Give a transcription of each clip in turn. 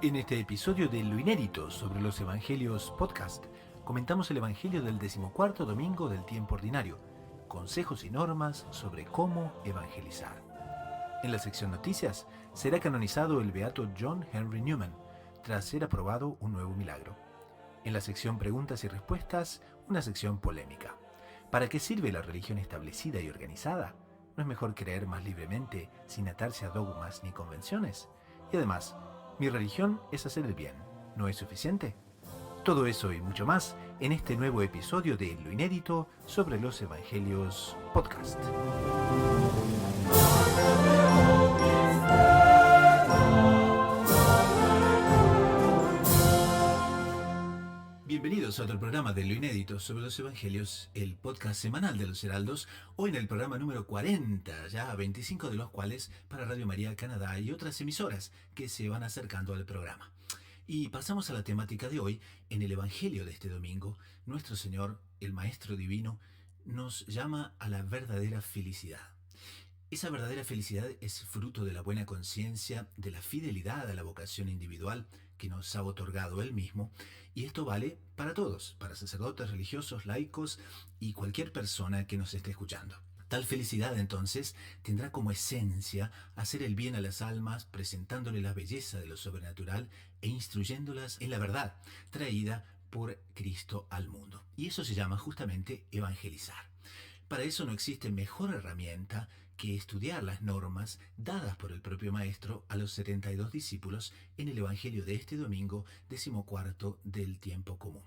En este episodio de Lo Inédito sobre los Evangelios Podcast, comentamos el Evangelio del 14º domingo del tiempo ordinario, consejos y normas sobre cómo evangelizar. En la sección Noticias, será canonizado el beato John Henry Newman, tras ser aprobado un nuevo milagro. En la sección Preguntas y Respuestas, una sección polémica. ¿Para qué sirve la religión establecida y organizada? ¿No es mejor creer más libremente, sin atarse a dogmas ni convenciones? Y además, mi religión es hacer el bien, ¿no es suficiente? Todo eso y mucho más en este nuevo episodio de Lo Inédito sobre los Evangelios Podcast. Bienvenidos a otro programa de Lo Inédito sobre los Evangelios, el podcast semanal de los Heraldos, hoy en el programa número 40, ya 25 de los cuales para Radio María Canadá y otras emisoras que se van acercando al programa. Y pasamos a la temática de hoy. En el Evangelio de este domingo, nuestro Señor, el Maestro Divino, nos llama a la verdadera felicidad. Esa verdadera felicidad es fruto de la buena conciencia, de la fidelidad a la vocación individual que nos ha otorgado Él mismo, y esto vale para todos, para sacerdotes, religiosos, laicos y cualquier persona que nos esté escuchando. Tal felicidad, entonces, tendrá como esencia hacer el bien a las almas, presentándole la belleza de lo sobrenatural e instruyéndolas en la verdad, traída por Cristo al mundo. Y eso se llama justamente evangelizar. Para eso no existe mejor herramienta que estudiar las normas dadas por el propio Maestro a los 72 discípulos en el Evangelio de este domingo, 14º del tiempo común.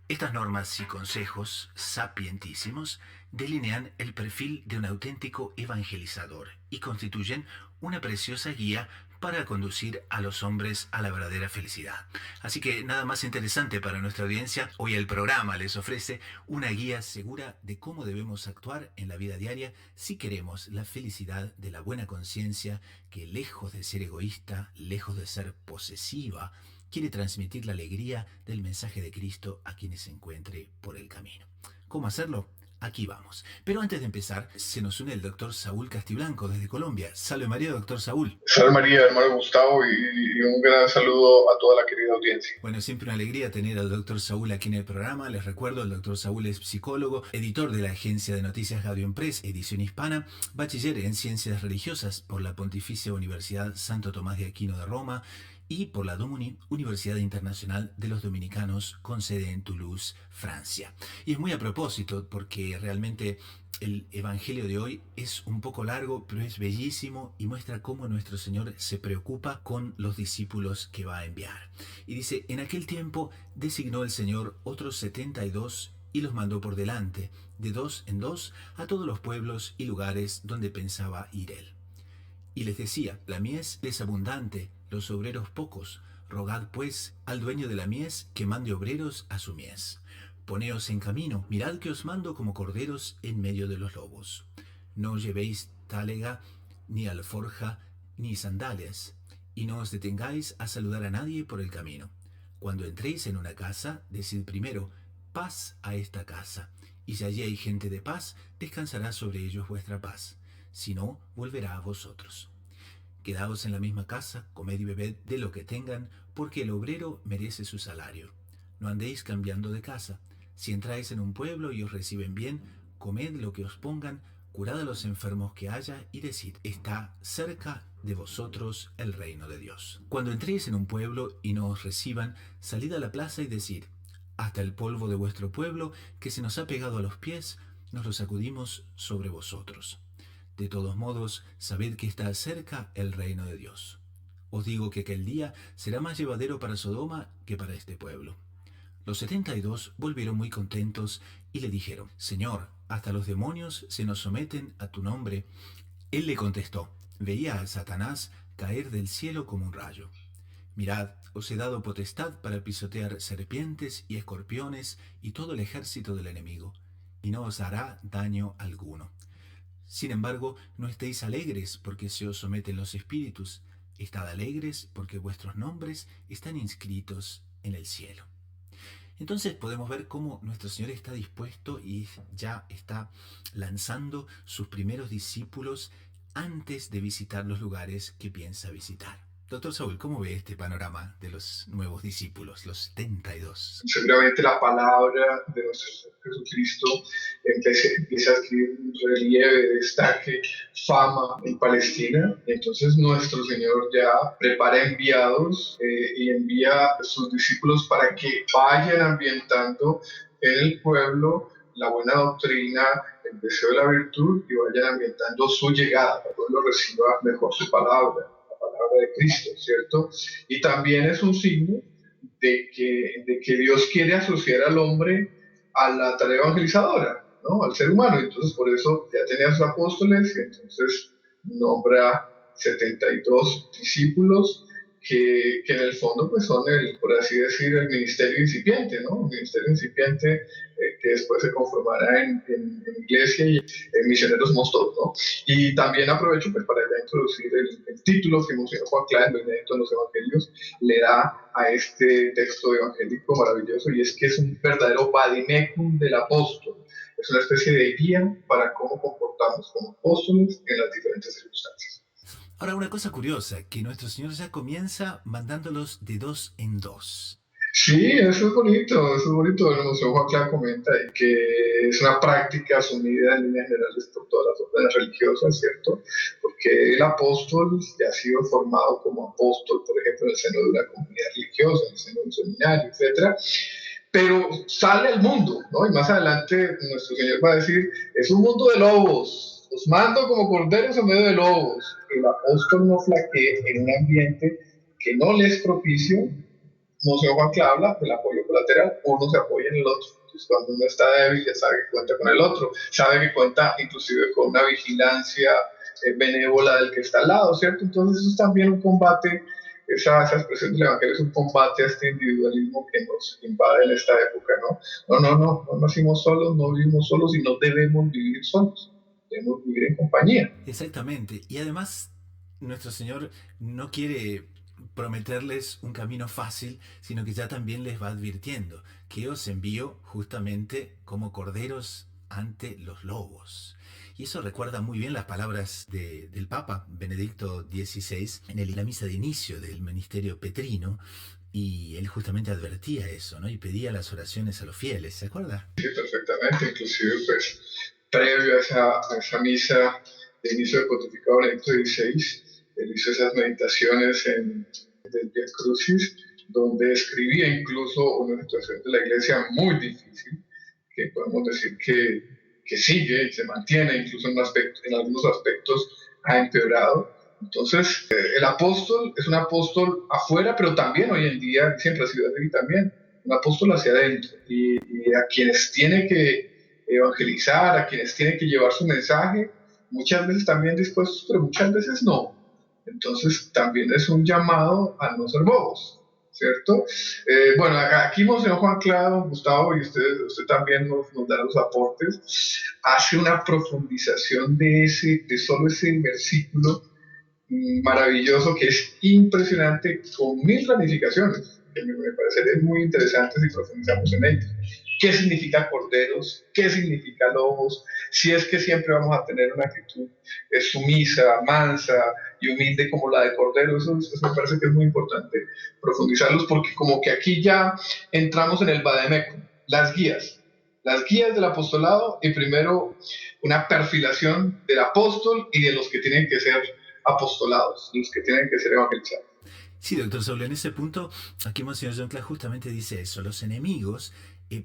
Estas normas y consejos sapientísimos delinean el perfil de un auténtico evangelizador y constituyen una preciosa guía para conducir a los hombres a la verdadera felicidad. Así que nada más interesante para nuestra audiencia. Hoy el programa les ofrece una guía segura de cómo debemos actuar en la vida diaria si queremos la felicidad de la buena conciencia que, lejos de ser egoísta, lejos de ser posesiva, quiere transmitir la alegría del mensaje de Cristo a quienes se encuentre por el camino. ¿Cómo hacerlo? Aquí vamos. Pero antes de empezar, se nos une el doctor Saúl Castiblanco desde Colombia. Salve María, doctor Saúl. Salve María, hermano Gustavo, y un gran saludo a toda la querida audiencia. Bueno, siempre una alegría tener al doctor Saúl aquí en el programa. Les recuerdo, el doctor Saúl es psicólogo, editor de la agencia de noticias Gaudium Press, edición hispana, bachiller en ciencias religiosas por la Pontificia Universidad Santo Tomás de Aquino de Roma y por la DOMUNI, Universidad Internacional de los Dominicanos, con sede en Toulouse, Francia. Y es muy a propósito porque realmente el Evangelio de hoy es un poco largo, pero es bellísimo y muestra cómo nuestro Señor se preocupa con los discípulos que va a enviar. Y dice, en aquel tiempo designó el Señor otros 72 y los mandó por delante, de dos en dos, a todos los pueblos y lugares donde pensaba ir Él. Y les decía, la mies es abundante, los obreros pocos. Rogad pues al dueño de la mies que mande obreros a su mies. Poneos en camino, mirad que os mando como corderos en medio de los lobos. No os llevéis tálega, ni alforja, ni sandalias, y no os detengáis a saludar a nadie por el camino. Cuando entréis en una casa, decid primero, paz a esta casa, y si allí hay gente de paz, descansará sobre ellos vuestra paz. Si no, volverá a vosotros. Quedaos en la misma casa, comed y bebed de lo que tengan, porque el obrero merece su salario. No andéis cambiando de casa. Si entráis en un pueblo y os reciben bien, comed lo que os pongan, curad a los enfermos que haya y decid, está cerca de vosotros el reino de Dios. Cuando entréis en un pueblo y no os reciban, salid a la plaza y decid, hasta el polvo de vuestro pueblo que se nos ha pegado a los pies, nos lo sacudimos sobre vosotros. De todos modos, sabed que está cerca el reino de Dios. Os digo que aquel día será más llevadero para Sodoma que para este pueblo. Los 72 volvieron muy contentos y le dijeron, Señor, hasta los demonios se nos someten a tu nombre. Él le contestó, veía a Satanás caer del cielo como un rayo. Mirad, os he dado potestad para pisotear serpientes y escorpiones y todo el ejército del enemigo, y no os hará daño alguno. Sin embargo, no estéis alegres porque se os someten los espíritus. Estad alegres porque vuestros nombres están inscritos en el cielo. Entonces podemos ver cómo nuestro Señor está dispuesto y ya está lanzando sus primeros discípulos antes de visitar los lugares que piensa visitar. Doctor Saúl, ¿cómo ve este panorama de los nuevos discípulos, los 72? Seguramente la palabra de nuestro Señor Jesucristo empieza a adquirir un relieve, destaque, fama en Palestina. Entonces nuestro Señor ya prepara enviados y envía a sus discípulos para que vayan ambientando en el pueblo la buena doctrina, el deseo de la virtud, y vayan ambientando su llegada, para que el pueblo reciba mejor su palabra de Cristo, ¿cierto? Y también es un signo de que Dios quiere asociar al hombre a la tarea evangelizadora, ¿no? Al ser humano. Entonces, por eso ya tenía sus apóstoles y entonces nombra 72 discípulos que en el fondo pues son por así decir, el ministerio incipiente, ¿no? Un ministerio incipiente que después se conformará en iglesia y en misioneros mostros, ¿no? Y también aprovecho pues para ya introducir el título que Monseñor Juan Clara, en lo inédito de los evangelios, le da a este texto evangélico maravilloso, y es que es un verdadero vademecum del apóstol. Es una especie de guía para cómo comportarnos como apóstoles en las diferentes circunstancias. Ahora, una cosa curiosa, que nuestro Señor ya comienza mandándolos de dos en dos. Sí, eso es bonito, eso es bonito. El Museo Juan Clara comenta ahí que es una práctica asumida en líneas generales por todas las órdenes religiosas, ¿cierto? Porque el apóstol ya ha sido formado como apóstol, por ejemplo, en el seno de una comunidad religiosa, en el seno de un seminario, etcétera. Pero sale al mundo, ¿no? Y más adelante nuestro Señor va a decir, es un mundo de lobos, los mando como corderos en medio de lobos. El apóstol no flaquee en un ambiente que no le es propicio. Monseñor Juan que habla del apoyo colateral, uno se apoya en el otro. Entonces, cuando uno está débil, ya sabe que cuenta con el otro, sabe que cuenta inclusive con una vigilancia benévola del que está al lado, ¿cierto? Entonces, eso es también un combate, esa expresión del Evangelio es un combate a este individualismo que nos invade en esta época, ¿no? No nacimos solos, no vivimos solos y no debemos vivir solos, debemos vivir en compañía. Exactamente, y además nuestro Señor no quiere prometerles un camino fácil, sino que ya también les va advirtiendo que os envío justamente como corderos ante los lobos. Y eso recuerda muy bien las palabras del Papa Benedicto XVI en la misa de inicio del ministerio petrino, y él justamente advertía eso, ¿no? Y pedía las oraciones a los fieles, ¿se acuerda? Sí, perfectamente, inclusive pues previo a esa misa de inicio del pontificado Benedicto XVI, él hizo esas meditaciones del Via Crucis, donde escribía incluso una situación de la iglesia muy difícil, que podemos decir que sigue y se mantiene, incluso en algunos aspectos ha empeorado. Entonces, el apóstol es un apóstol afuera, pero también hoy en día, siempre ha sido así también, un apóstol hacia adentro, y a quienes tiene que evangelizar, a quienes tiene que llevar su mensaje, muchas veces también dispuestos, pero muchas veces no. Entonces también es un llamado a no ser bobos, ¿cierto? Bueno, aquí Monseñor Juan Claro, Gustavo, y usted también nos da los aportes, hace una profundización de solo ese versículo maravilloso que es impresionante, con 1000 ramificaciones, que me parecería muy interesante si profundizamos en ello. ¿Qué significa corderos? ¿Qué significa lobos? Si es que siempre vamos a tener una actitud sumisa, mansa y humilde como la de cordero, eso me parece que es muy importante profundizarlos, porque como que aquí ya entramos en el vademecum, las guías del apostolado, y primero una perfilación del apóstol y de los que tienen que ser apostolados, los que tienen que ser evangelizados. Sí, doctor Saúl, en ese punto, aquí Monseñor John Clark justamente dice eso. Los enemigos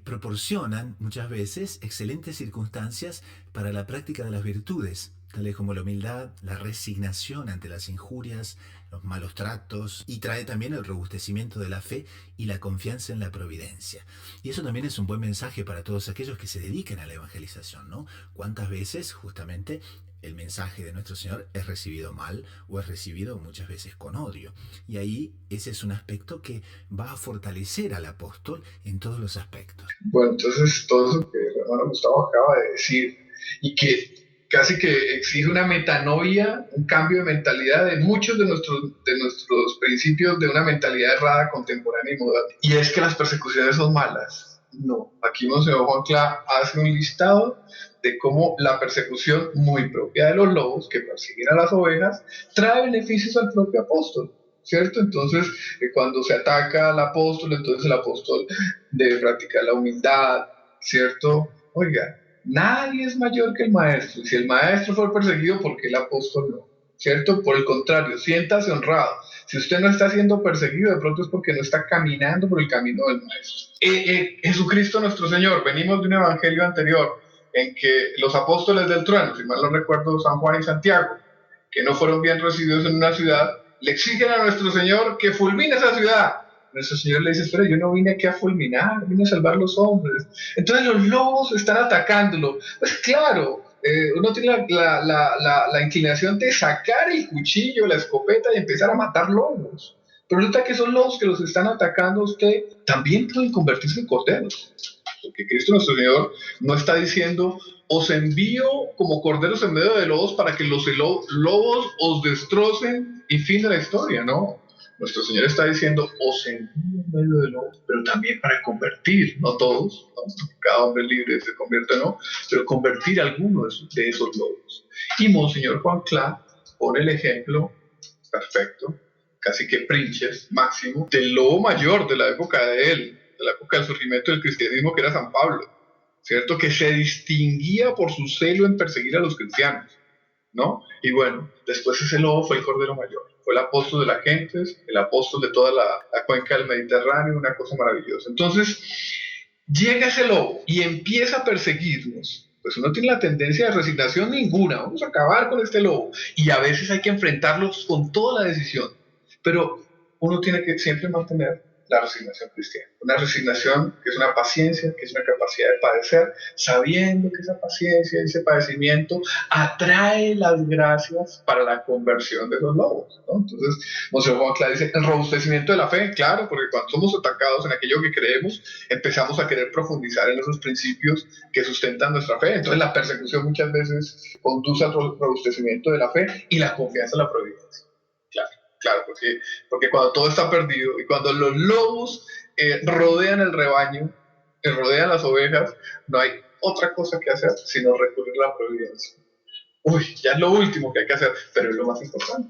proporcionan muchas veces excelentes circunstancias para la práctica de las virtudes, tales como la humildad, la resignación ante las injurias, los malos tratos, y trae también el robustecimiento de la fe y la confianza en la providencia. Y eso también es un buen mensaje para todos aquellos que se dediquen a la evangelización, ¿no? ¿Cuántas veces justamente el mensaje de nuestro Señor es recibido mal o es recibido muchas veces con odio? Y ahí ese es un aspecto que va a fortalecer al apóstol en todos los aspectos. Bueno, entonces todo eso que el hermano Gustavo acaba de decir, y que casi que exige una metanoia, un cambio de mentalidad de muchos de nuestros principios, de una mentalidad errada, contemporánea y moderna. Y es que las persecuciones son malas. No, aquí Monseñor Juan Clá hace un listado de cómo la persecución, muy propia de los lobos que persiguen a las ovejas, trae beneficios al propio apóstol. ¿cierto? Entonces, cuando se ataca al apóstol, entonces el apóstol debe practicar la humildad, ¿cierto? Oiga, nadie es mayor que el maestro. Si el maestro fue perseguido, ¿por qué el apóstol no? ¿Cierto? Por el contrario, siéntase honrado. Si usted no está siendo perseguido, de pronto es porque no está caminando por el camino del maestro. Jesucristo nuestro Señor, venimos de un evangelio anterior en que los apóstoles del trueno, si mal no recuerdo, San Juan y Santiago, que no fueron bien recibidos en una ciudad, le exigen a nuestro Señor que fulmine esa ciudad. Nuestro Señor le dice, espera, yo no vine aquí a fulminar, vine a salvar los hombres. Entonces los lobos están atacándolo. Pues claro, uno tiene la inclinación de sacar el cuchillo, la escopeta y empezar a matar lobos. Pero resulta que esos lobos que los están atacando a usted también pueden convertirse en corderos. Porque Cristo nuestro Señor no está diciendo, os envío como corderos en medio de lobos para que los lobos os destrocen y fin de la historia, ¿no? Nuestro Señor está diciendo, os envío en medio de lobos, pero también para convertir, no todos, ¿no? Cada hombre libre se convierte, ¿no? Pero convertir a algunos de esos lobos. Y Monseñor Juan Clá pone el ejemplo perfecto, casi que Prinches, máximo, del lobo mayor de la época de él, de la época del surgimiento del cristianismo, que era San Pablo, ¿cierto? Que se distinguía por su celo en perseguir a los cristianos, ¿no? Y bueno, después ese lobo fue el Cordero Mayor, fue el apóstol de las gentes, el apóstol de toda la cuenca del Mediterráneo, una cosa maravillosa. Entonces, llega ese lobo y empieza a perseguirnos. Pues uno tiene la tendencia de resignación ninguna, vamos a acabar con este lobo. Y a veces hay que enfrentarlos con toda la decisión. Pero uno tiene que siempre mantener la resignación cristiana. Una resignación que es una paciencia, que es una capacidad de padecer, sabiendo que esa paciencia y ese padecimiento atrae las gracias para la conversión de los lobos, ¿no? Entonces, Monseñor Juan Clá dice, el robustecimiento de la fe, claro, porque cuando somos atacados en aquello que creemos, empezamos a querer profundizar en esos principios que sustentan nuestra fe. Entonces, la persecución muchas veces conduce al robustecimiento de la fe y la confianza en la providencia. Claro, porque cuando todo está perdido y cuando los lobos rodean el rebaño, rodean las ovejas, no hay otra cosa que hacer sino recurrir a la providencia. Uy, ya es lo último que hay que hacer, pero es lo más importante,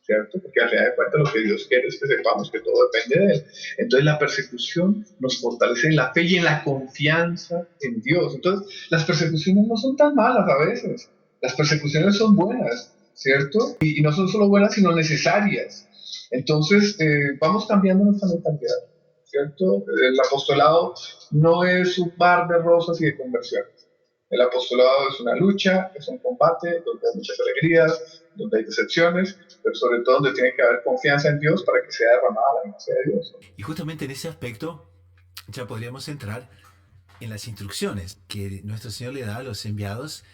¿cierto? Porque al final de cuentas lo que Dios quiere es que sepamos que todo depende de Él. Entonces la persecución nos fortalece en la fe y en la confianza en Dios. Entonces las persecuciones no son tan malas a veces, las persecuciones son buenas, ¿cierto? Y no son solo buenas, sino necesarias. Entonces, vamos cambiando nuestra mentalidad, ¿cierto? El apostolado no es un mar de rosas y de conversiones. El apostolado es una lucha, es un combate, donde hay muchas alegrías, donde hay decepciones, pero sobre todo donde tiene que haber confianza en Dios para que sea derramada la gracia de Dios. Y justamente en ese aspecto ya podríamos entrar en las instrucciones que nuestro Señor le da a los enviados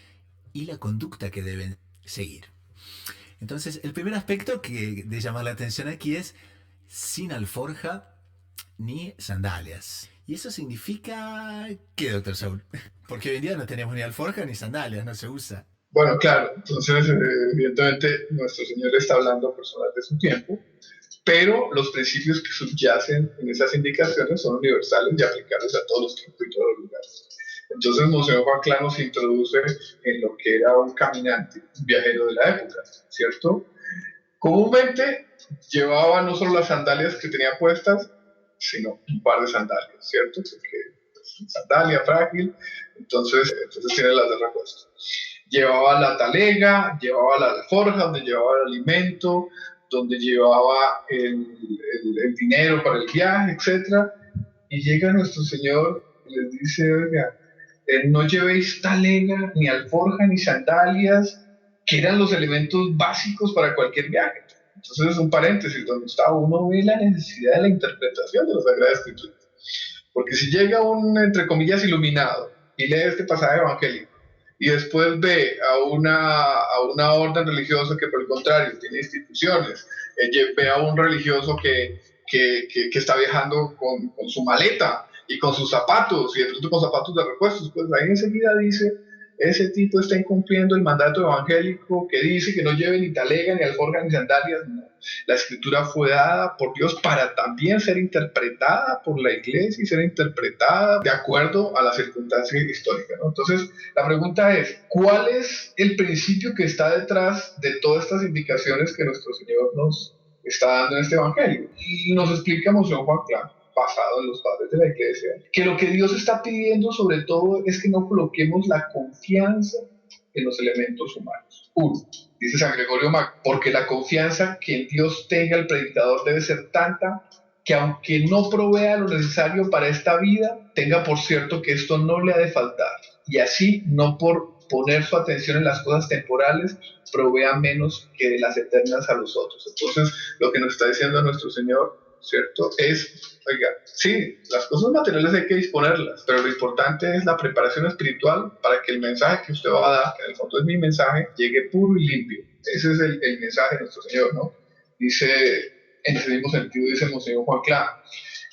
y la conducta que deben seguir. Entonces, el primer aspecto que de llamar la atención aquí es sin alforja ni sandalias. ¿Y eso significa qué, doctor Saúl? Porque hoy en día no tenemos ni alforja ni sandalias, no se usa. Bueno, claro, entonces evidentemente nuestro Señor está hablando a personas de su tiempo, pero los principios que subyacen en esas indicaciones son universales y aplicables a todos los tiempos y todos los lugares. Entonces, Monseñor Juan Clá nos introduce en lo que era un caminante, un viajero de la época, ¿cierto? Comúnmente llevaba no solo las sandalias que tenía puestas, sino un par de sandalias, ¿cierto? Porque es sandalia frágil, entonces tiene las de repuesto. Llevaba la talega, llevaba la alforja, donde llevaba el alimento, donde llevaba el dinero para el viaje, etc. Y llega nuestro Señor y les dice, oiga, no llevéis talega, ni alforja, ni sandalias, que eran los elementos básicos para cualquier viaje. Entonces es un paréntesis donde está uno ve la necesidad de la interpretación de la Sagrada Escritura. Porque si llega un, entre comillas, iluminado y lee este pasaje evangélico y después ve a una orden religiosa que por el contrario tiene instituciones, ve a un religioso que está viajando con su maleta y con sus zapatos y de pronto con zapatos de repuestos, pues ahí enseguida dice, ese tipo está incumpliendo el mandato evangélico que dice que no lleve ni talega, ni alforja, ni sandalias. No. La escritura fue dada por Dios para también ser interpretada por la iglesia y ser interpretada de acuerdo a la circunstancia histórica, ¿no? Entonces, la pregunta es, ¿cuál es el principio que está detrás de todas estas indicaciones que nuestro Señor nos está dando en este evangelio. Y nos explica Monseñor Juan Clan, basado en los padres de la iglesia, que lo que Dios está pidiendo sobre todo es que no coloquemos la confianza en los elementos humanos. Uno, dice San Gregorio Magno, porque la confianza que en Dios tenga el predicador debe ser tanta que aunque no provea lo necesario para esta vida, tenga por cierto que esto no le ha de faltar. Y así, no por poner su atención en las cosas temporales, provea menos que de las eternas a los otros. Entonces, lo que nos está diciendo nuestro Señor, ¿cierto? Es, oiga, sí, las cosas materiales hay que disponerlas, pero lo importante es la preparación espiritual para que el mensaje que usted va a dar, que en el fondo es mi mensaje, llegue puro y limpio. Ese es el mensaje de nuestro Señor, ¿no? Dice, en ese mismo sentido, dice Monseñor Juan Clan,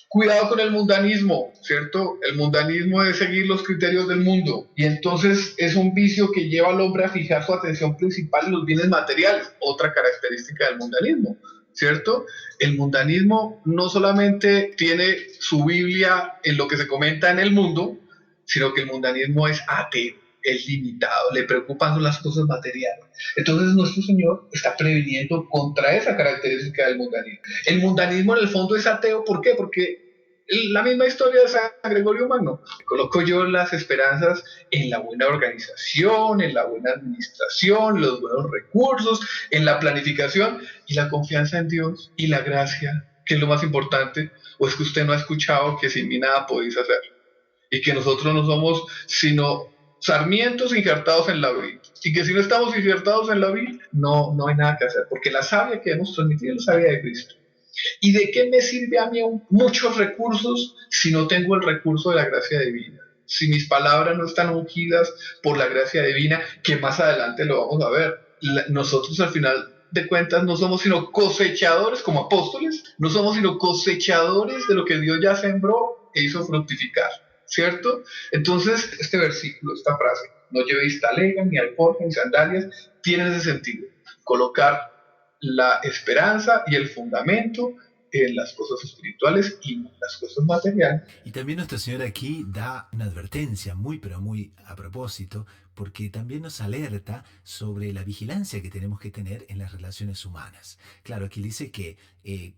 cuidado con el mundanismo, ¿cierto? El mundanismo es seguir los criterios del mundo y entonces es un vicio que lleva al hombre a fijar su atención principal en los bienes materiales, otra característica del mundanismo, ¿cierto? El mundanismo no solamente tiene su Biblia en lo que se comenta en el mundo, sino que el mundanismo es ateo, es limitado, le preocupan las cosas materiales. Entonces nuestro Señor está previniendo contra esa característica del mundanismo. El mundanismo en el fondo es ateo, ¿por qué? Porque la misma historia de San Gregorio Magno. Coloco yo las esperanzas en la buena organización, en la buena administración, los buenos recursos, en la planificación y la confianza en Dios y la gracia, que es lo más importante. ¿O es que usted no ha escuchado que sin mí nada podéis hacer? Y que nosotros no somos sino sarmientos injertados en la vid. Y que si no estamos injertados en la vid, no hay nada que hacer. Porque la savia que hemos transmitido es la savia de Cristo. ¿Y de qué me sirve a mí muchos recursos si no tengo el recurso de la gracia divina? Si mis palabras no están ungidas por la gracia divina, que más adelante lo vamos a ver. Nosotros al final de cuentas no somos sino cosechadores como apóstoles, no somos sino cosechadores de lo que Dios ya sembró e hizo fructificar, ¿cierto? Entonces, este versículo, esta frase, no llevéis talega, ni alforja, ni sandalias, tiene ese sentido, colocar la esperanza y el fundamento en las cosas espirituales y en las cosas materiales. Y también Nuestro Señor aquí da una advertencia muy pero muy a propósito, porque también nos alerta sobre la vigilancia que tenemos que tener en las relaciones humanas. Claro, aquí dice que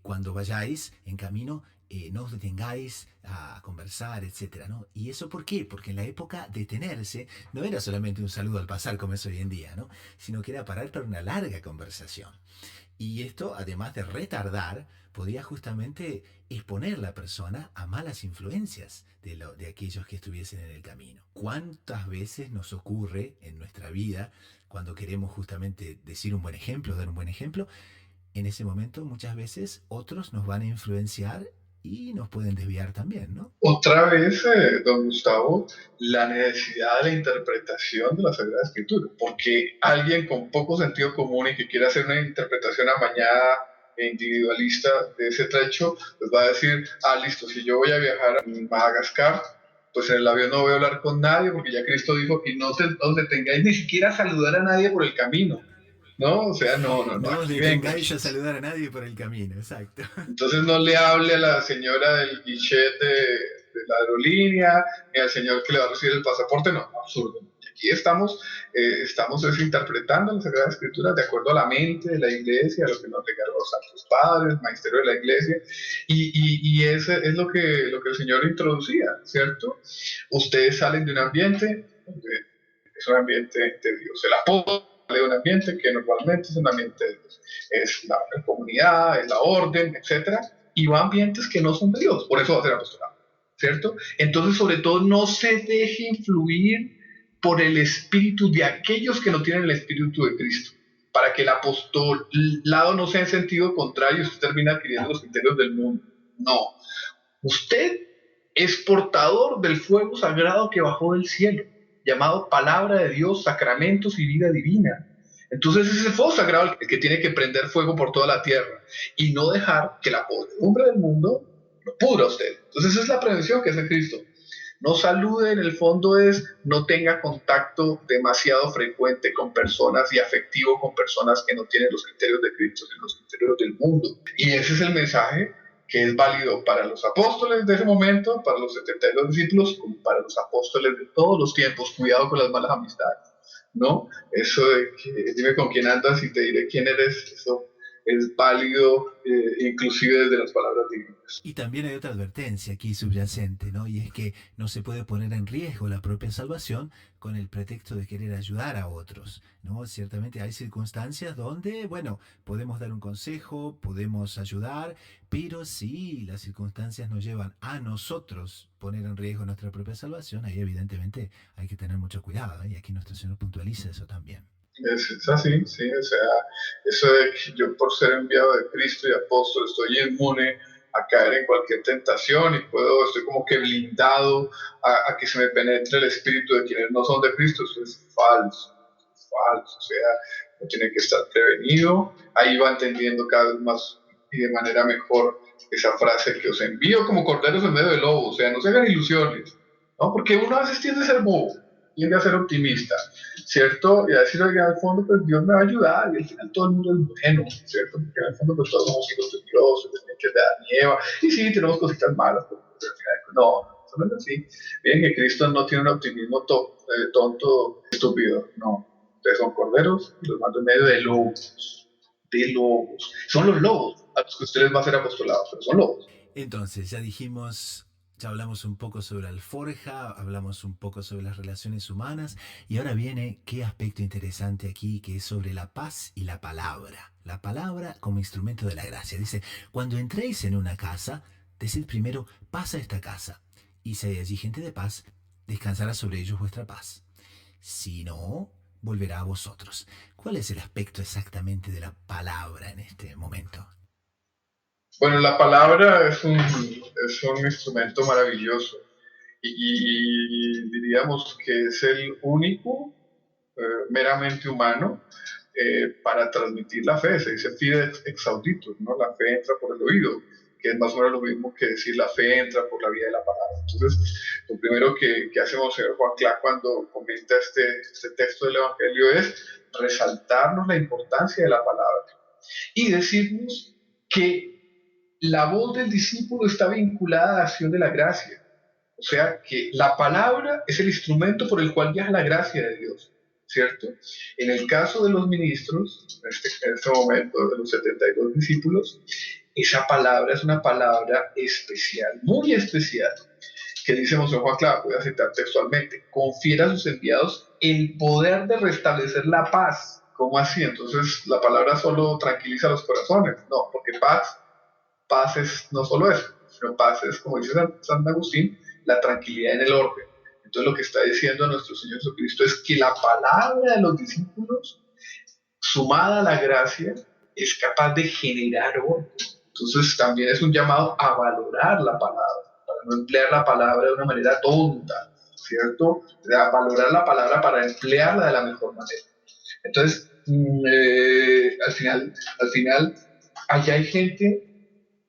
cuando vayáis en camino, no os detengáis a conversar, etcétera, ¿no? ¿Y eso por qué? Porque en la época detenerse no era solamente un saludo al pasar como es hoy en día, ¿no? Sino que era parar para una larga conversación. Y esto, además de retardar, podía justamente exponer a la persona a malas influencias de aquellos que estuviesen en el camino. ¿Cuántas veces nos ocurre en nuestra vida cuando queremos justamente decir un buen ejemplo, dar un buen ejemplo? En ese momento muchas veces otros nos van a influenciar y nos pueden desviar también, ¿no? Otra vez, don Gustavo, la necesidad de la interpretación de la Sagrada Escritura, porque alguien con poco sentido común y que quiera hacer una interpretación amañada e individualista de ese trecho, pues va a decir, listo, si yo voy a viajar a Madagascar, pues en el avión no voy a hablar con nadie, porque ya Cristo dijo que no os detengáis ni siquiera a saludar a nadie por el camino. ¿No? O sea, no. No os detengáis a saludar a nadie por el camino, exacto. Entonces no le hable a la señora del guichet de la aerolínea, ni al señor que le va a recibir el pasaporte, no, absurdo. Y aquí estamos interpretando la Sagrada Escritura de acuerdo a la mente de la iglesia, a lo que nos regaló los santos padres, el magisterio de la iglesia, y ese es lo que el Señor introducía, ¿cierto? Ustedes salen de un ambiente donde es un ambiente de Dios. El apóstol de un ambiente que normalmente es un ambiente de Dios. Es la comunidad, es la orden, etc. Y va a ambientes que no son de Dios. Por eso va a ser apostolado, ¿cierto? Entonces, sobre todo, no se deje influir por el espíritu de aquellos que no tienen el espíritu de Cristo. Para que el apostolado no sea en sentido contrario, usted termina adquiriendo los criterios del mundo. No. Usted es portador del fuego sagrado que bajó del cielo, llamado palabra de Dios, sacramentos y vida divina. Entonces ese fuego sagrado el que tiene que prender fuego por toda la tierra y no dejar que la podredumbre del mundo lo pudra a usted. Entonces esa es la prevención que hace Cristo. No salude, en el fondo es no tenga contacto demasiado frecuente con personas y afectivo con personas que no tienen los criterios de Cristo, sino los criterios del mundo. Y ese es el mensaje que es válido para los apóstoles de ese momento, para los 72 discípulos, como para los apóstoles de todos los tiempos. Cuidado con las malas amistades, ¿no? Eso de que dime con quién andas y te diré quién eres, eso es válido, inclusive desde las palabras divinas. Y también hay otra advertencia aquí subyacente, ¿no? Y es que no se puede poner en riesgo la propia salvación con el pretexto de querer ayudar a otros, ¿no? Ciertamente hay circunstancias donde, bueno, podemos dar un consejo, podemos ayudar, pero si las circunstancias nos llevan a nosotros poner en riesgo nuestra propia salvación, ahí evidentemente hay que tener mucho cuidado, ¿eh? Y aquí nuestro Señor puntualiza eso también. Es así, sí, o sea, eso de que yo por ser enviado de Cristo y apóstol estoy inmune a caer en cualquier tentación y estoy como que blindado a que se me penetre el espíritu de quienes no son de Cristo, eso es falso, o sea, uno tiene que estar prevenido, ahí va entendiendo cada vez más y de manera mejor esa frase que os envío como corderos en medio de lobos, o sea, no se hagan ilusiones, ¿no? Porque uno a veces tiende a ser bobo, tiende a ser optimista, ¿cierto? Y a decir, oiga, al fondo, pues Dios me va a ayudar, y al final todo el mundo es bueno, ¿cierto? Porque al fondo, pues todos somos hijos de Dios, descendientes de Adán y Eva, y sí, tenemos cositas malas, pero al final, no, eso no es así. Miren que Cristo no tiene un optimismo tonto, estúpido, no. Ustedes son corderos y los mando en medio de lobos, de lobos. Son los lobos a los que ustedes van a ser apostolados, pero son lobos. Entonces, ya dijimos, ya hablamos un poco sobre la alforja, hablamos un poco sobre las relaciones humanas y ahora viene qué aspecto interesante aquí que es sobre la paz y la palabra. La palabra como instrumento de la gracia. Dice, cuando entréis en una casa, decid primero, paz a esta casa. Y si hay allí gente de paz, descansará sobre ellos vuestra paz. Si no, volverá a vosotros. ¿Cuál es el aspecto exactamente de la palabra en este momento? Bueno, la palabra es un instrumento maravilloso y diríamos que es el único meramente humano para transmitir la fe. Se dice fides ex auditus, ¿no? La fe entra por el oído, que es más o menos lo mismo que decir la fe entra por la vía de la palabra. Entonces, lo primero que hace Monseñor Juan Clá cuando comenta este texto del Evangelio es resaltarnos la importancia de la palabra y decirnos que la voz del discípulo está vinculada a la acción de la gracia. O sea que la palabra es el instrumento por el cual viaja la gracia de Dios, ¿cierto? En el caso de los ministros, en este momento de los 72 discípulos, esa palabra es una palabra especial, muy especial, que dice Monseñor Juan Clara, voy a citar textualmente, confiere a sus enviados el poder de restablecer la paz. ¿Cómo así? Entonces la palabra solo tranquiliza los corazones. No, porque paz es no solo eso, sino paz es, como dice San Agustín, la tranquilidad en el orden. Entonces lo que está diciendo nuestro Señor Jesucristo es que la palabra de los discípulos, sumada a la gracia, es capaz de generar orden. Entonces también es un llamado a valorar la palabra, para no emplear la palabra de una manera tonta, ¿cierto? A valorar la palabra para emplearla de la mejor manera. Entonces, al final, allá hay gente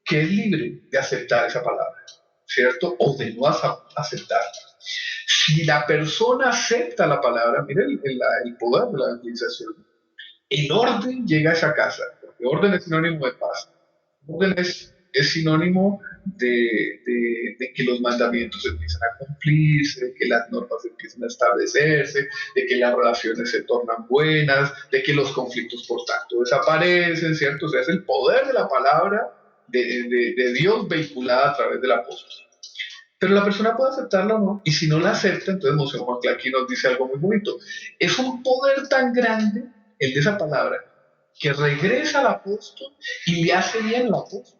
que es libre de aceptar esa palabra, ¿cierto? O de no aceptarla. Si la persona acepta la palabra, mire el poder de la evangelización, el orden llega a esa casa, porque orden es sinónimo de paz. Orden es sinónimo de que los mandamientos empiezan a cumplirse, de que las normas empiezan a establecerse, de que las relaciones se tornan buenas, de que los conflictos, por tanto, desaparecen, ¿cierto? O sea, es el poder de la palabra de Dios vehiculada a través del apóstol. Pero la persona puede aceptarla o no, y si no la acepta, entonces Monseñor Juan Cla aquí nos dice algo muy bonito. Es un poder tan grande el de esa palabra que regresa al apóstol y le hace bien al apóstol.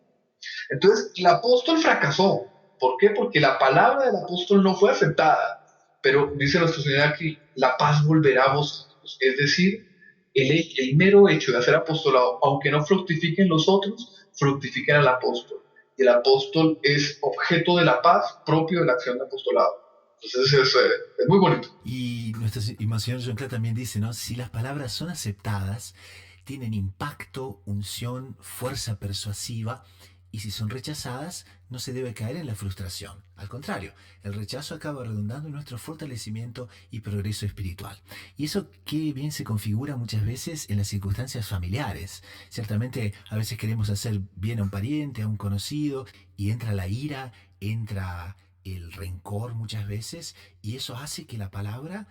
Entonces, el apóstol fracasó. ¿Por qué? Porque la palabra del apóstol no fue aceptada. Pero dice nuestro Señor aquí, la paz volverá a vosotros. Es decir, el mero hecho de hacer apostolado, aunque no fructifiquen los otros, fructifiquen al apóstol. Y el apóstol es objeto de la paz propio de la acción de apostolado. Entonces es muy bonito. Y nuestro y Monseñor John Clark también dice, ¿no? Si las palabras son aceptadas, tienen impacto, unción, fuerza persuasiva, y si son rechazadas, no se debe caer en la frustración. Al contrario, el rechazo acaba redundando en nuestro fortalecimiento y progreso espiritual. Y eso que bien se configura muchas veces en las circunstancias familiares. Ciertamente, a veces queremos hacer bien a un pariente, a un conocido, y entra la ira, entra el rencor muchas veces, y eso hace que la palabra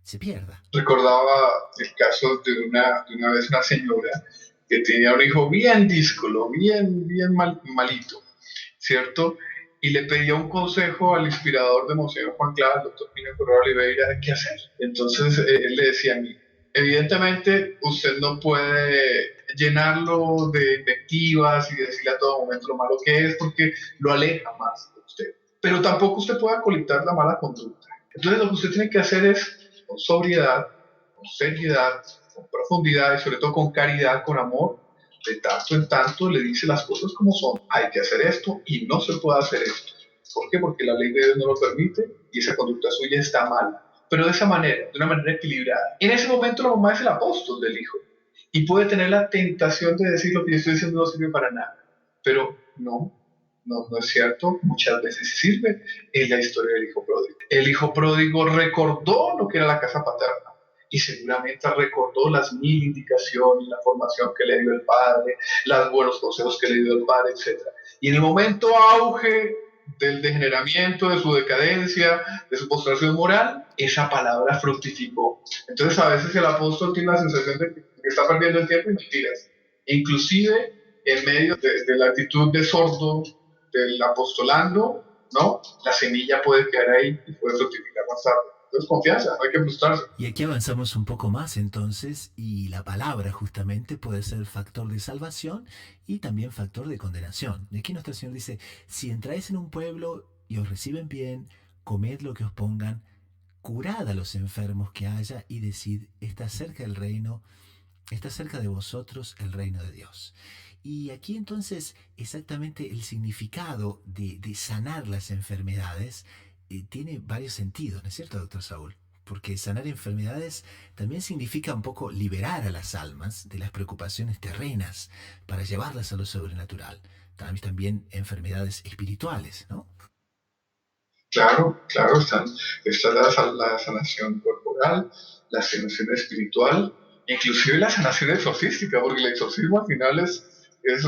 se pierda. Recordaba el caso de una vez una señora que tenía un hijo bien díscolo, bien malito, ¿cierto? Y le pedía un consejo al inspirador de Monseñor Juan Clara, el doctor Pino Correa Oliveira, de qué hacer. Entonces él le decía a mí, evidentemente usted no puede llenarlo de invectivas y decirle a todo momento lo malo que es, porque lo aleja más de usted. Pero tampoco usted puede acolitar la mala conducta. Entonces lo que usted tiene que hacer es, con sobriedad, con seriedad, con profundidad y sobre todo con caridad, con amor, de tanto en tanto le dice las cosas como son. Hay que hacer esto y no se puede hacer esto. ¿Por qué? Porque la ley de Dios no lo permite y esa conducta suya está mala. Pero de esa manera, de una manera equilibrada. En ese momento la mamá es el apóstol del hijo y puede tener la tentación de decir lo que yo estoy diciendo no sirve para nada. Pero no es cierto. Muchas veces sirve. Es la historia del hijo pródigo. El hijo pródigo recordó lo que era la casa paterna y seguramente recordó las 1000 indicaciones, la formación que le dio el padre, los buenos consejos que le dio el padre, etc. Y en el momento auge del degeneramiento, de su decadencia, de su postración moral, esa palabra fructificó. Entonces a veces el apóstol tiene la sensación de que está perdiendo el tiempo y mentiras. Inclusive en medio de la actitud de sordo del apostolando, ¿no? La semilla puede quedar ahí y puede fructificar más tarde. Entonces confianza, no hay que frustrarse. Y aquí avanzamos un poco más entonces, y la palabra justamente puede ser factor de salvación y también factor de condenación. Y aquí nuestro Señor dice, si entráis en un pueblo y os reciben bien, comed lo que os pongan, curad a los enfermos que haya y decid, está cerca el reino, está cerca de vosotros el reino de Dios. Y aquí entonces exactamente el significado de sanar las enfermedades tiene varios sentidos, ¿no es cierto, doctor Saúl? Porque sanar enfermedades también significa un poco liberar a las almas de las preocupaciones terrenas para llevarlas a lo sobrenatural. También enfermedades espirituales, ¿no? Claro, claro, está la sanación corporal, la sanación espiritual, inclusive la sanación exorcística, porque el exorcismo al final es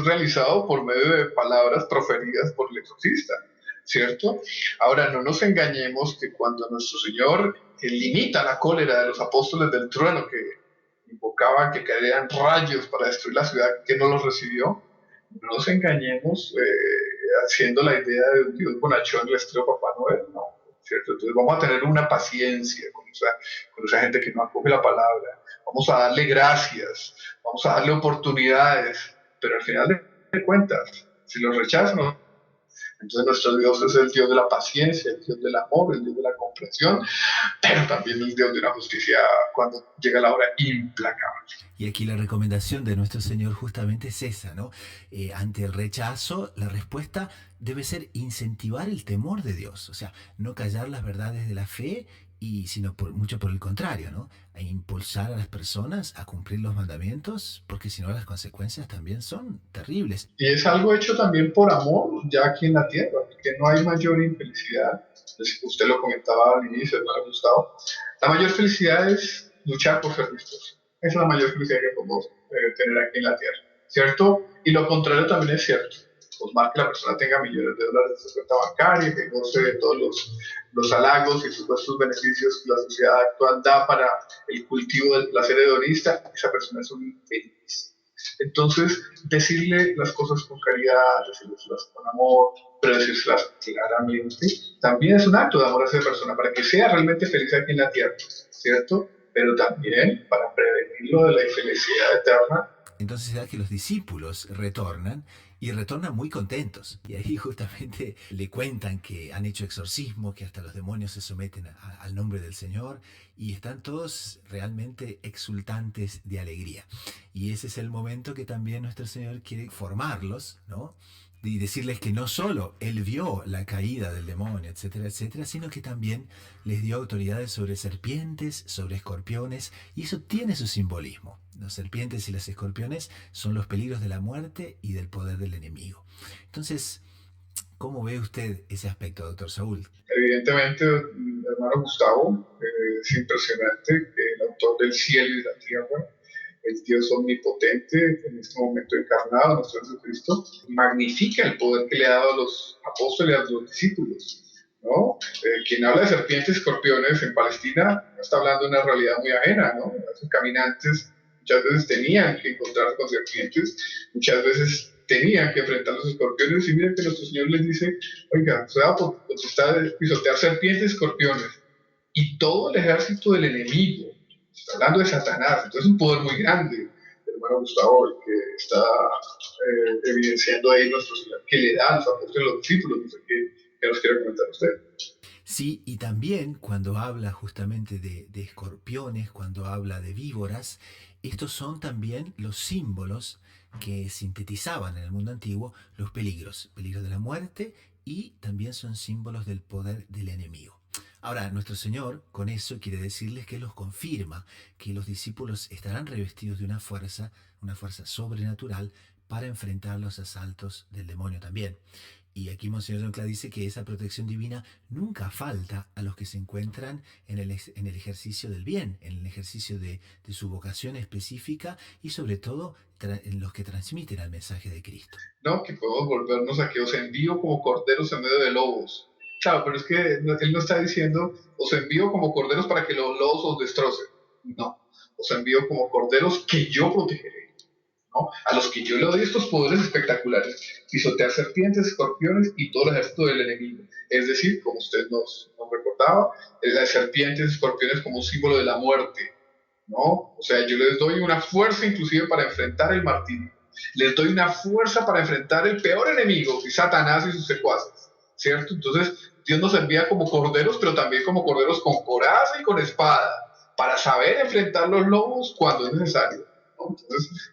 realizado por medio de palabras proferidas por el exorcista, ¿cierto? Ahora, no nos engañemos que cuando nuestro Señor limita la cólera de los apóstoles del trueno que invocaban que caerían rayos para destruir la ciudad que no los recibió, no nos engañemos haciendo la idea de un Dios bonachón y estilo Papá Noel, no, ¿cierto? Entonces vamos a tener una paciencia con esa gente que no acoge la palabra, vamos a darle gracias, vamos a darle oportunidades, pero al final de cuentas, si los rechazan, entonces nuestro Dios es el Dios de la paciencia, el Dios del amor, el Dios de la comprensión, pero también el Dios de la justicia cuando llega la hora implacable. Y aquí la recomendación de nuestro Señor justamente es esa, ¿no? Ante el rechazo, la respuesta debe ser incentivar el temor de Dios, o sea, no callar las verdades de la fe, sino mucho por el contrario, ¿no? A impulsar a las personas a cumplir los mandamientos, porque si no las consecuencias también son terribles. Y es algo hecho también por amor, ya aquí en la tierra, porque no hay mayor infelicidad. Usted lo comentaba al inicio, hermano Gustavo. La mayor felicidad es luchar por ser vistos. Esa es la mayor felicidad que podemos tener aquí en la tierra, ¿cierto? Y lo contrario también es cierto. Pues más que la persona tenga millones de dólares en su cuenta bancaria, que goce de todos los halagos y supuestos beneficios que la sociedad actual da para el cultivo del placer hedonista, esa persona es un infeliz. Entonces, decirle las cosas con caridad, decirlas con amor, pero decirlas claramente, también es un acto de amor a esa persona para que sea realmente feliz aquí en la tierra, ¿cierto? Pero también para prevenirlo de la infelicidad eterna. Entonces se da que los discípulos retornan y retornan muy contentos. Y ahí justamente le cuentan que han hecho exorcismo, que hasta los demonios se someten al nombre del Señor y están todos realmente exultantes de alegría. Y ese es el momento que también nuestro Señor quiere formarlos, ¿no? Y decirles que no solo Él vio la caída del demonio, etcétera, etcétera, sino que también les dio autoridades sobre serpientes, sobre escorpiones, y eso tiene su simbolismo. Las serpientes y los escorpiones son los peligros de la muerte y del poder del enemigo. Entonces, ¿cómo ve usted ese aspecto, doctor Saúl? Evidentemente, hermano Gustavo, es impresionante que el autor del cielo y de la tierra, el Dios omnipotente, en este momento encarnado, nuestro Jesucristo, magnifica el poder que le ha dado a los apóstoles y a los discípulos, ¿no? Quien habla de serpientes y escorpiones en Palestina no está hablando de una realidad muy ajena, ¿no? Esos caminantes muchas veces tenían que encontrarse con serpientes, muchas veces tenían que enfrentar los escorpiones, y miren que nuestro Señor les dice, oiga, usted va a potestad de pisotear serpientes y escorpiones, y todo el ejército del enemigo, está hablando de Satanás, entonces es un poder muy grande, el hermano Gustavo, el que está evidenciando ahí nuestro Señor, que le da a los apóstoles, a los discípulos, no sé qué nos quiere comentar usted. Sí, y también cuando habla justamente de escorpiones, cuando habla de víboras, estos son también los símbolos que sintetizaban en el mundo antiguo los peligros, peligros de la muerte, y también son símbolos del poder del enemigo. Ahora, nuestro Señor con eso quiere decirles que los confirma, que los discípulos estarán revestidos de una fuerza sobrenatural para enfrentar los asaltos del demonio también. Y aquí Monseñor John Clark dice que esa protección divina nunca falta a los que se encuentran en el ejercicio del bien, en el ejercicio de su vocación específica y sobre todo en los que transmiten el mensaje de Cristo. No, que podemos volvernos a que os envío como corderos en medio de lobos. Claro, pero es que él no está diciendo, os envío como corderos para que los lobos os destrocen. No, os envío como corderos que yo protegeré, ¿no? A los que yo le doy estos poderes espectaculares, pisotear serpientes, escorpiones y todo el ejército del enemigo. Es decir, como usted nos recordaba, las serpientes, escorpiones como un símbolo de la muerte, ¿no? O sea, yo les doy una fuerza inclusive para enfrentar el martirio. Les doy una fuerza para enfrentar el peor enemigo, que es Satanás y sus secuaces, ¿cierto? Entonces, Dios nos envía como corderos, pero también como corderos con coraza y con espada, para saber enfrentar los lobos cuando es necesario, ¿no? Entonces,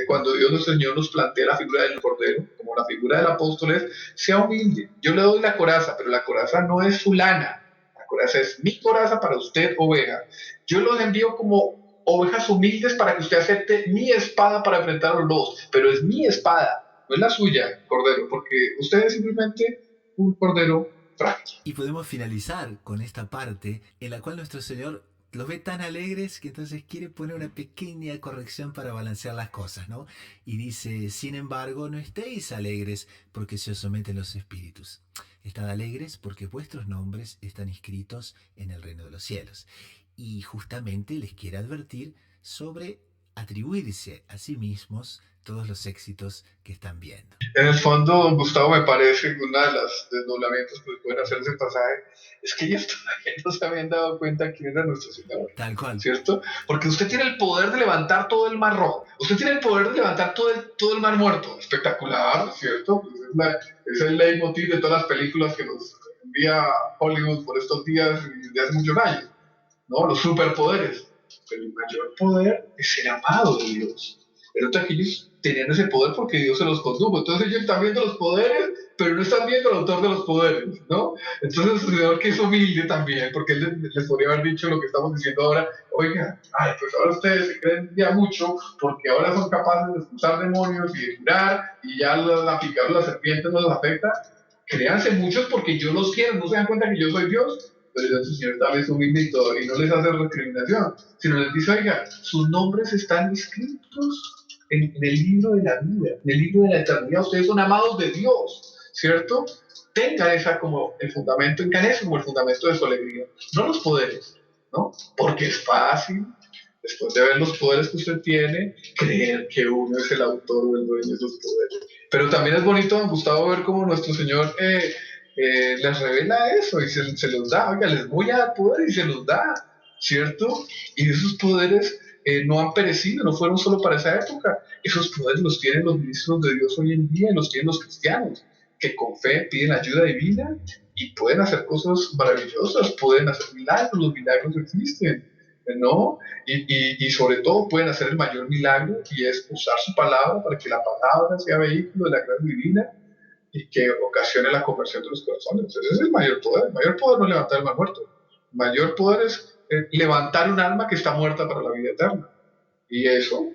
cuando Dios nuestro Señor nos plantea la figura del cordero, como la figura del apóstol es, sea humilde. Yo le doy la coraza, pero la coraza no es su lana. La coraza es mi coraza para usted, oveja. Yo los envío como ovejas humildes para que usted acepte mi espada para enfrentar a los lobos, pero es mi espada, no es la suya, cordero, porque usted es simplemente un cordero frágil. Y podemos finalizar con esta parte en la cual nuestro Señor los ve tan alegres que entonces quiere poner una pequeña corrección para balancear las cosas, ¿no? Y dice, sin embargo, no estéis alegres porque se os someten los espíritus. Estad alegres porque vuestros nombres están inscritos en el reino de los cielos. Y justamente les quiere advertir sobre atribuirse a sí mismos todos los éxitos que están viendo. En el fondo, Gustavo, me parece que uno de los desdoblamientos que pueden hacer ese pasaje es que ellos todavía no se habían dado cuenta quién era nuestro Señor, Tal cual. ¿cierto? Porque usted tiene el poder de levantar todo el mar rojo, usted tiene el poder de levantar todo el mar muerto, espectacular, ¿cierto? Pues es el leitmotiv de todas las películas que nos envía Hollywood por estos días y de hace muchos años, ¿no? Los superpoderes. Pero el mayor poder es ser amado de Dios. Pero que ellos tenían ese poder porque Dios se los condujo. Entonces ellos están viendo los poderes, pero no están viendo al autor de los poderes, ¿no? Entonces el Señor que es humilde también, porque Él les podría haber dicho lo que estamos diciendo ahora, oiga, ay, pues ahora ustedes se creen ya mucho, porque ahora son capaces de expulsar demonios y de curar, y ya la picadura de la serpiente no los afecta. Créanse muchos porque yo los quiero, no se dan cuenta que yo soy Dios. Pero entonces el Señor tal vez humilde y no les hace recriminación, sino les dice, oiga, sus nombres están inscritos en el libro de la vida, en el libro de la eternidad. Ustedes son amados de Dios, ¿cierto? Tengan esa como el fundamento, tengan eso como el fundamento de su alegría, no los poderes, ¿no? Porque es fácil, después de ver los poderes que usted tiene, creer que uno es el autor o el dueño de sus poderes. Pero también es bonito, Gustavo, ver cómo nuestro Señor les revela eso y se los da. Oiga, les voy a dar poder y se los da, ¿cierto? Y esos poderes no han perecido, no fueron solo para esa época. Esos poderes los tienen los ministros de Dios hoy en día y los tienen los cristianos, que con fe piden ayuda divina y pueden hacer cosas maravillosas, pueden hacer milagros, los milagros existen, ¿no? Y sobre todo pueden hacer el mayor milagro y es usar su palabra para que la palabra sea vehículo de la gracia divina y que ocasione la conversión de los corazones. Ese es el mayor poder. El mayor poder no es levantar el mal muerto. El mayor poder es levantar un alma que está muerta para la vida eterna. Y eso,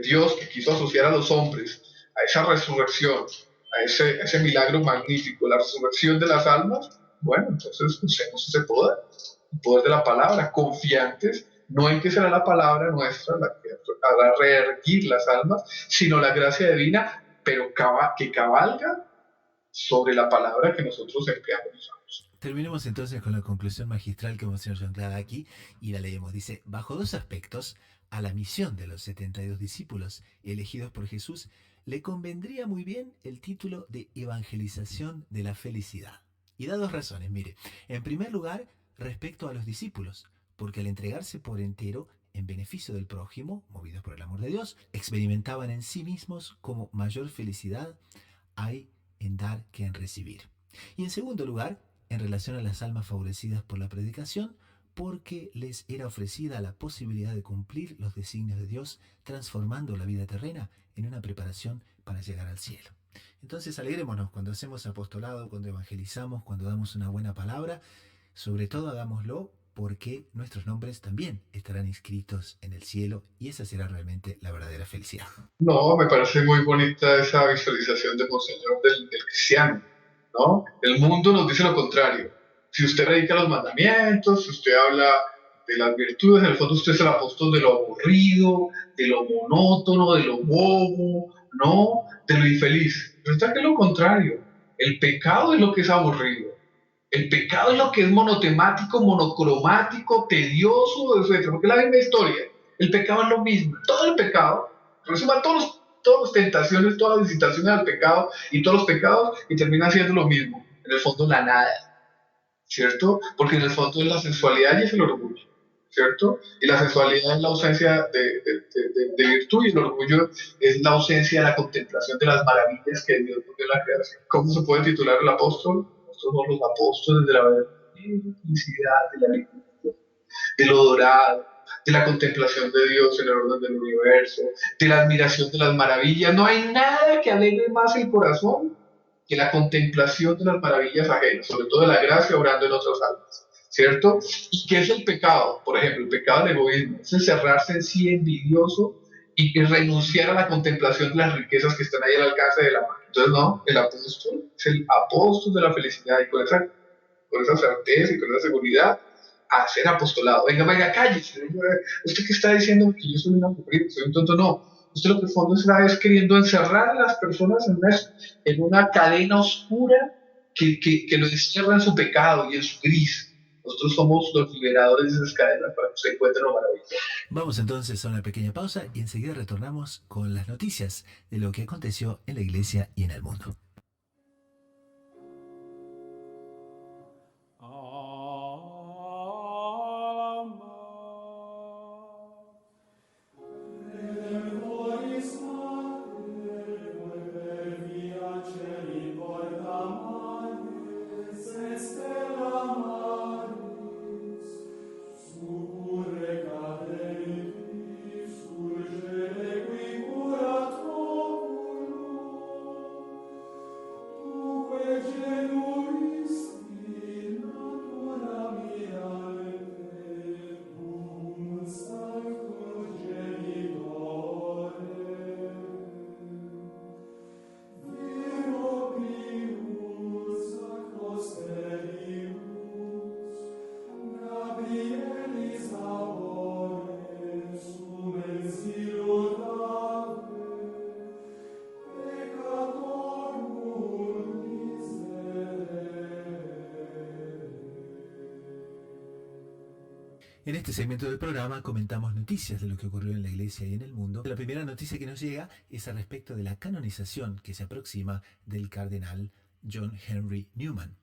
Dios que quiso asociar a los hombres a esa resurrección, a ese milagro magnífico, la resurrección de las almas, bueno, entonces usemos ese poder, el poder de la palabra, confiantes, no en que será la palabra nuestra la que hará reerguir las almas, sino la gracia divina, pero que cabalga sobre la palabra que nosotros empleamos y usamos. Terminemos entonces con la conclusión magistral que Monseñor John Clark da aquí y la leemos. Dice, bajo dos aspectos, a la misión de los 72 discípulos elegidos por Jesús, le convendría muy bien el título de evangelización de la felicidad. Y da dos razones, mire. En primer lugar, respecto a los discípulos, porque al entregarse por entero en beneficio del prójimo, movidos por el amor de Dios, experimentaban en sí mismos como mayor felicidad hay en dar que en recibir. Y en segundo lugar, en relación a las almas favorecidas por la predicación, porque les era ofrecida la posibilidad de cumplir los designios de Dios, transformando la vida terrena en una preparación para llegar al cielo. Entonces alegrémonos cuando hacemos apostolado, cuando evangelizamos, cuando damos una buena palabra, sobre todo hagámoslo porque nuestros nombres también estarán inscritos en el cielo y esa será realmente la verdadera felicidad. No, me parece muy bonita esa visualización de Monseñor del cristiano, ¿no? El mundo nos dice lo contrario. Si usted predica los mandamientos, si usted habla de las virtudes, en el fondo usted es el apóstol de lo aburrido, de lo monótono, de lo bobo, ¿no? De lo infeliz. Resulta que es lo contrario. El pecado es lo que es aburrido. El pecado es lo que es monotemático, monocromático, tedioso, etc. Porque es la misma historia. El pecado es lo mismo. Todo el pecado resuma todas las tentaciones, todas las visitaciones al pecado y todos los pecados y termina siendo lo mismo. En el fondo, la nada, ¿cierto? Porque en el fondo es la sensualidad y es el orgullo, ¿cierto? Y la sensualidad es la ausencia de virtud y el orgullo es la ausencia de la contemplación de las maravillas que Dios nos dio en la creación. ¿Cómo se puede titular el apóstol? Nosotros somos los apóstoles de la felicidad, de la alegría, de lo dorado, de la contemplación de Dios en el orden del universo, de la admiración de las maravillas. No hay nada que alegre más el corazón que la contemplación de las maravillas ajenas, sobre todo de la gracia obrando en otras almas, ¿cierto? ¿Y qué es el pecado? Por ejemplo, el pecado del egoísmo es encerrarse en sí envidioso y renunciar a la contemplación de las riquezas que están ahí al alcance de la mano. Entonces, no, el apóstol es el apóstol de la felicidad y con esa certeza y con esa seguridad a hacer apostolado. Venga, venga, cállese. ¿Usted qué está diciendo? Que yo soy un aburrido, soy un tonto. No. Usted lo que en fondo es queriendo encerrar a las personas en una cadena oscura que lo encierra en su pecado y en su gris. Nosotros somos los liberadores de esas cadenas para que usted encuentre lo maravilloso. Vamos entonces a una pequeña pausa y enseguida retornamos con las noticias de lo que aconteció en la iglesia y en el mundo. En este segmento del programa comentamos noticias de lo que ocurrió en la iglesia y en el mundo. La primera noticia que nos llega es al respecto de la canonización que se aproxima del cardenal John Henry Newman,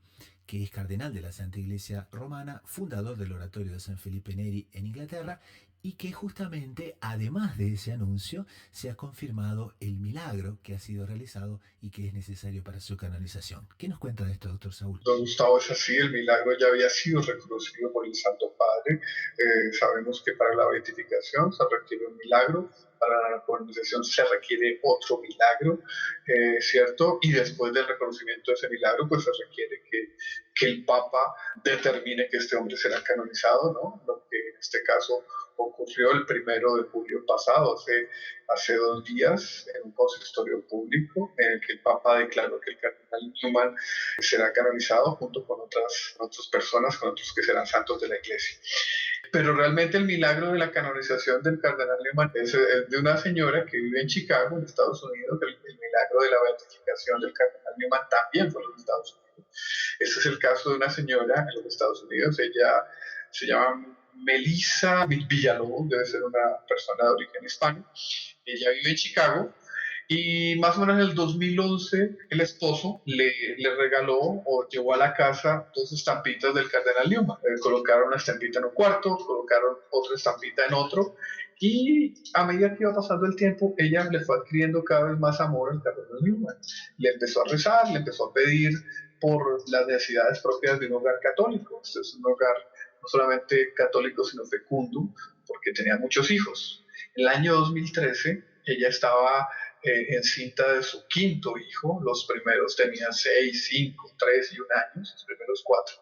que es cardenal de la Santa Iglesia Romana, fundador del Oratorio de San Felipe Neri en Inglaterra, y que justamente, además de ese anuncio, se ha confirmado el milagro que ha sido realizado y que es necesario para su canonización. ¿Qué nos cuenta de esto, doctor Saúl? Don Gustavo, es así, el milagro ya había sido reconocido por el Santo Padre. Sabemos que para la beatificación se requiere un milagro, para la canonización se requiere otro milagro, ¿cierto? Y después del reconocimiento de ese milagro, pues se requiere que el Papa determine que este hombre será canonizado, ¿no? Lo que en este caso ocurrió el 1 de julio pasado, hace 2 días, en un consistorio público, en el que el Papa declaró que el cardenal Newman será canonizado junto con otras personas, con otros que serán santos de la Iglesia. Pero realmente el milagro de la canonización del cardenal Newman es de una señora que vive en Chicago, en Estados Unidos. El milagro de la beatificación del cardenal Newman también fue en los Estados Unidos. Este es el caso de una señora en los Estados Unidos. Ella se llama Melissa Villalobos, debe ser una persona de origen hispano. Ella vive en Chicago y más o menos en el 2011 el esposo le regaló o llevó a la casa dos estampitas del Cardenal Newman. Colocaron una estampita en un cuarto, colocaron otra estampita en otro y a medida que iba pasando el tiempo ella le fue adquiriendo cada vez más amor al Cardenal Newman. Le empezó a rezar, le empezó a pedir por las necesidades propias de un hogar católico. Este es un hogar no solamente católico sino fecundo porque tenía muchos hijos. En el año 2013 ella estaba encinta de su quinto hijo. Los primeros tenían 6, 5, 3 y 1 año, los primeros 4.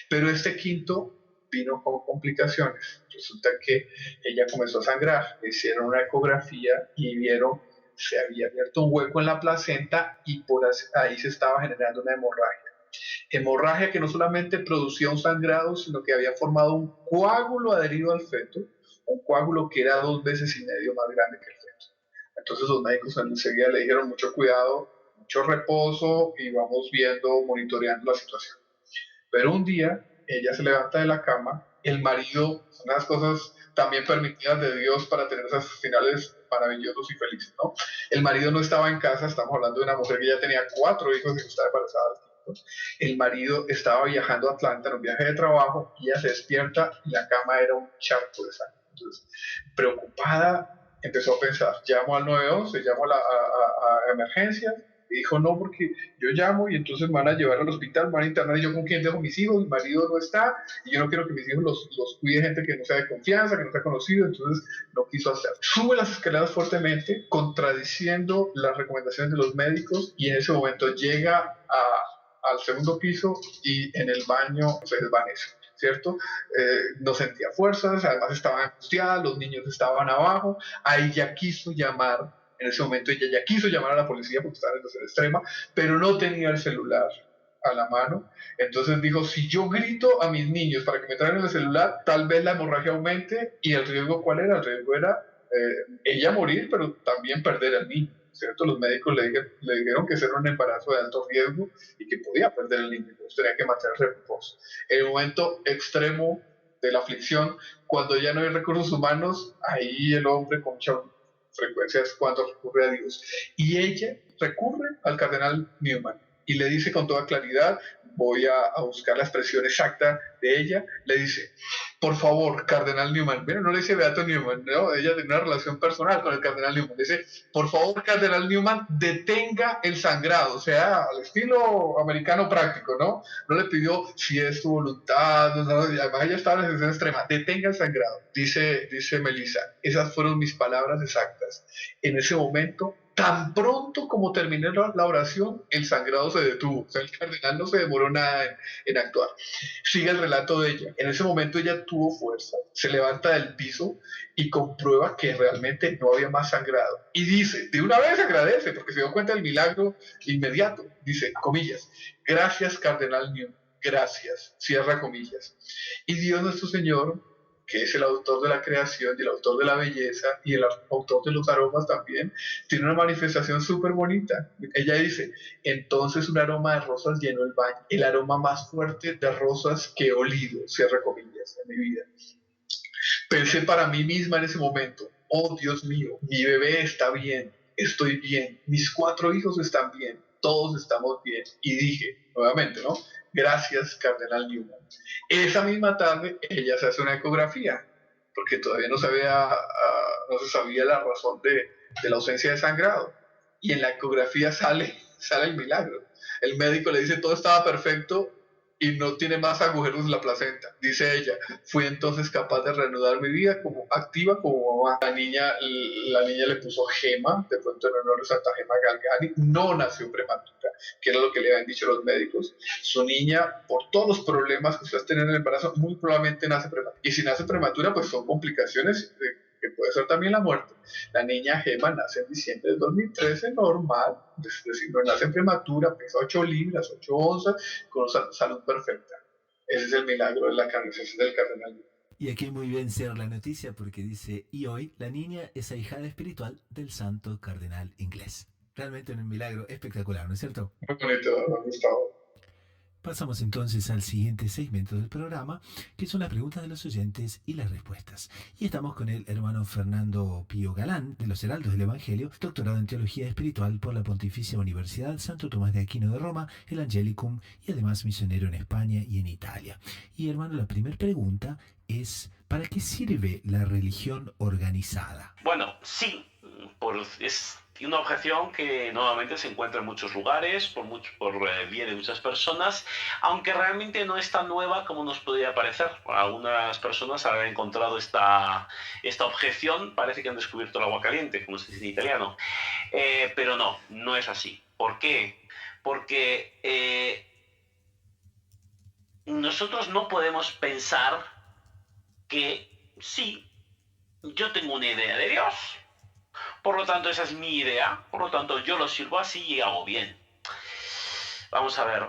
Pero este quinto vino con complicaciones. Resulta que ella comenzó a sangrar, le hicieron una ecografía y vieron se había abierto un hueco en la placenta y por ahí se estaba generando una hemorragia. Hemorragia que no solamente producía un sangrado, sino que había formado un coágulo adherido al feto, un coágulo que era 2,5 veces más grande que el feto. Entonces los médicos enseguida le dijeron mucho cuidado, mucho reposo y vamos viendo, monitoreando la situación. Pero un día ella se levanta de la cama, el marido, son unas cosas también permitidas de Dios para tener esos finales maravillosos y felices, ¿no? El marido no estaba en casa, estamos hablando de una mujer que ya tenía 4 hijos y estaba embarazada al quinto. El marido estaba viajando a Atlanta en un viaje de trabajo y ella se despierta y la cama era un charco de sangre. Entonces, preocupada, empezó a pensar, llamo al 911, llamo a emergencias, y dijo, no, porque yo llamo y entonces me van a llevar al hospital, me van a internar y yo con quién dejo mis hijos, mi marido no está y yo no quiero que mis hijos los cuide gente que no sea de confianza, que no sea conocido, entonces no quiso hacer. Sube las escaleras fuertemente, contradiciendo las recomendaciones de los médicos y en ese momento llega al segundo piso y en el baño se desvanece. ¿Cierto? No sentía fuerzas, además estaba angustiada, los niños estaban abajo, ahí ya quiso llamar. En ese momento ella ya quiso llamar a la policía porque estaba en situación extrema, pero no tenía el celular a la mano. Entonces dijo, si yo grito a mis niños para que me traigan el celular, tal vez la hemorragia aumente. ¿Y el riesgo cuál era? El riesgo era ella morir, pero también perder al niño. ¿Cierto? Los médicos le dijeron que ese era un embarazo de alto riesgo y que podía perder el niño. Entonces tenía que mantener reposo. En el momento extremo de la aflicción, cuando ya no hay recursos humanos, ahí el hombre con mucha frecuencia es cuando recurre a Dios. Y ella recurre al cardenal Newman y le dice con toda claridad, voy a buscar la expresión exacta de ella, le dice, por favor, cardenal Newman, bueno, no le dice Beato Newman, ¿no? Ella tiene una relación personal con el cardenal Newman, le dice, por favor, cardenal Newman, detenga el sangrado, o sea, al estilo americano práctico, ¿no? No le pidió si es tu voluntad, no, además ella estaba en la situación extrema, detenga el sangrado, dice Melissa, esas fueron mis palabras exactas. En ese momento, tan pronto como terminé la oración, el sangrado se detuvo. O sea, el cardenal no se demoró nada en actuar. Sigue el relato de ella. En ese momento ella tuvo fuerza, se levanta del piso y comprueba que realmente no había más sangrado. Y dice, de una vez agradece, porque se dio cuenta del milagro inmediato. Dice, comillas, gracias, cardenal Newman, gracias, cierra comillas. Y Dios nuestro Señor, que es el autor de la creación y el autor de la belleza y el autor de los aromas también, tiene una manifestación súper bonita. Ella dice, entonces un aroma de rosas llenó el baño, el aroma más fuerte de rosas que he olido, cierra comillas, en mi vida. Pensé para mí misma en ese momento, oh Dios mío, mi bebé está bien, estoy bien, mis 4 hijos están bien, todos estamos bien. Y dije, nuevamente, ¿no? Gracias, cardenal Newman. Esa misma tarde ella se hace una ecografía, porque todavía no se sabía la razón de la ausencia de sangrado. Y en la ecografía sale el milagro. El médico le dice todo estaba perfecto y no tiene más agujeros en la placenta. Dice ella, fui entonces capaz de reanudar mi vida como activa como mamá. La niña le puso Gema, de pronto en honor a Santa Gema Galgani, no nació prematura, que era lo que le habían dicho los médicos. Su niña, por todos los problemas que ustedes tienen en el embarazo, muy probablemente nace prematura. Y si nace prematura, pues son complicaciones que puede ser también la muerte. La niña Gema nace en diciembre de 2013, normal, es decir, no nace prematura, pesa 8 libras, 8 onzas, con salud perfecta. Ese es el milagro de la canonización del cardenal. Y aquí muy bien cierra la noticia porque dice, y hoy la niña es ahijada espiritual del santo cardenal inglés. Realmente un milagro espectacular, ¿no es cierto? Muy bonito, me ha gustado. Pasamos entonces al siguiente segmento del programa, que son las preguntas de los oyentes y las respuestas. Y estamos con el hermano Fernando Pío Galán, de los Heraldos del Evangelio, doctorado en Teología Espiritual por la Pontificia Universidad Santo Tomás de Aquino de Roma, el Angelicum, y además misionero en España y en Italia. Y hermano, la primera pregunta es, ¿para qué sirve la religión organizada? Bueno, sí, es una objeción que nuevamente se encuentra en muchos lugares, por vía de muchas personas, aunque realmente no es tan nueva como nos podría parecer. Algunas personas han encontrado esta objeción, parece que han descubierto el agua caliente, como se dice en italiano, pero no es así. ¿Por qué? Porque nosotros no podemos pensar que sí, yo tengo una idea de Dios, por lo tanto esa es mi idea, por lo tanto yo lo sirvo así y hago bien. Vamos a ver,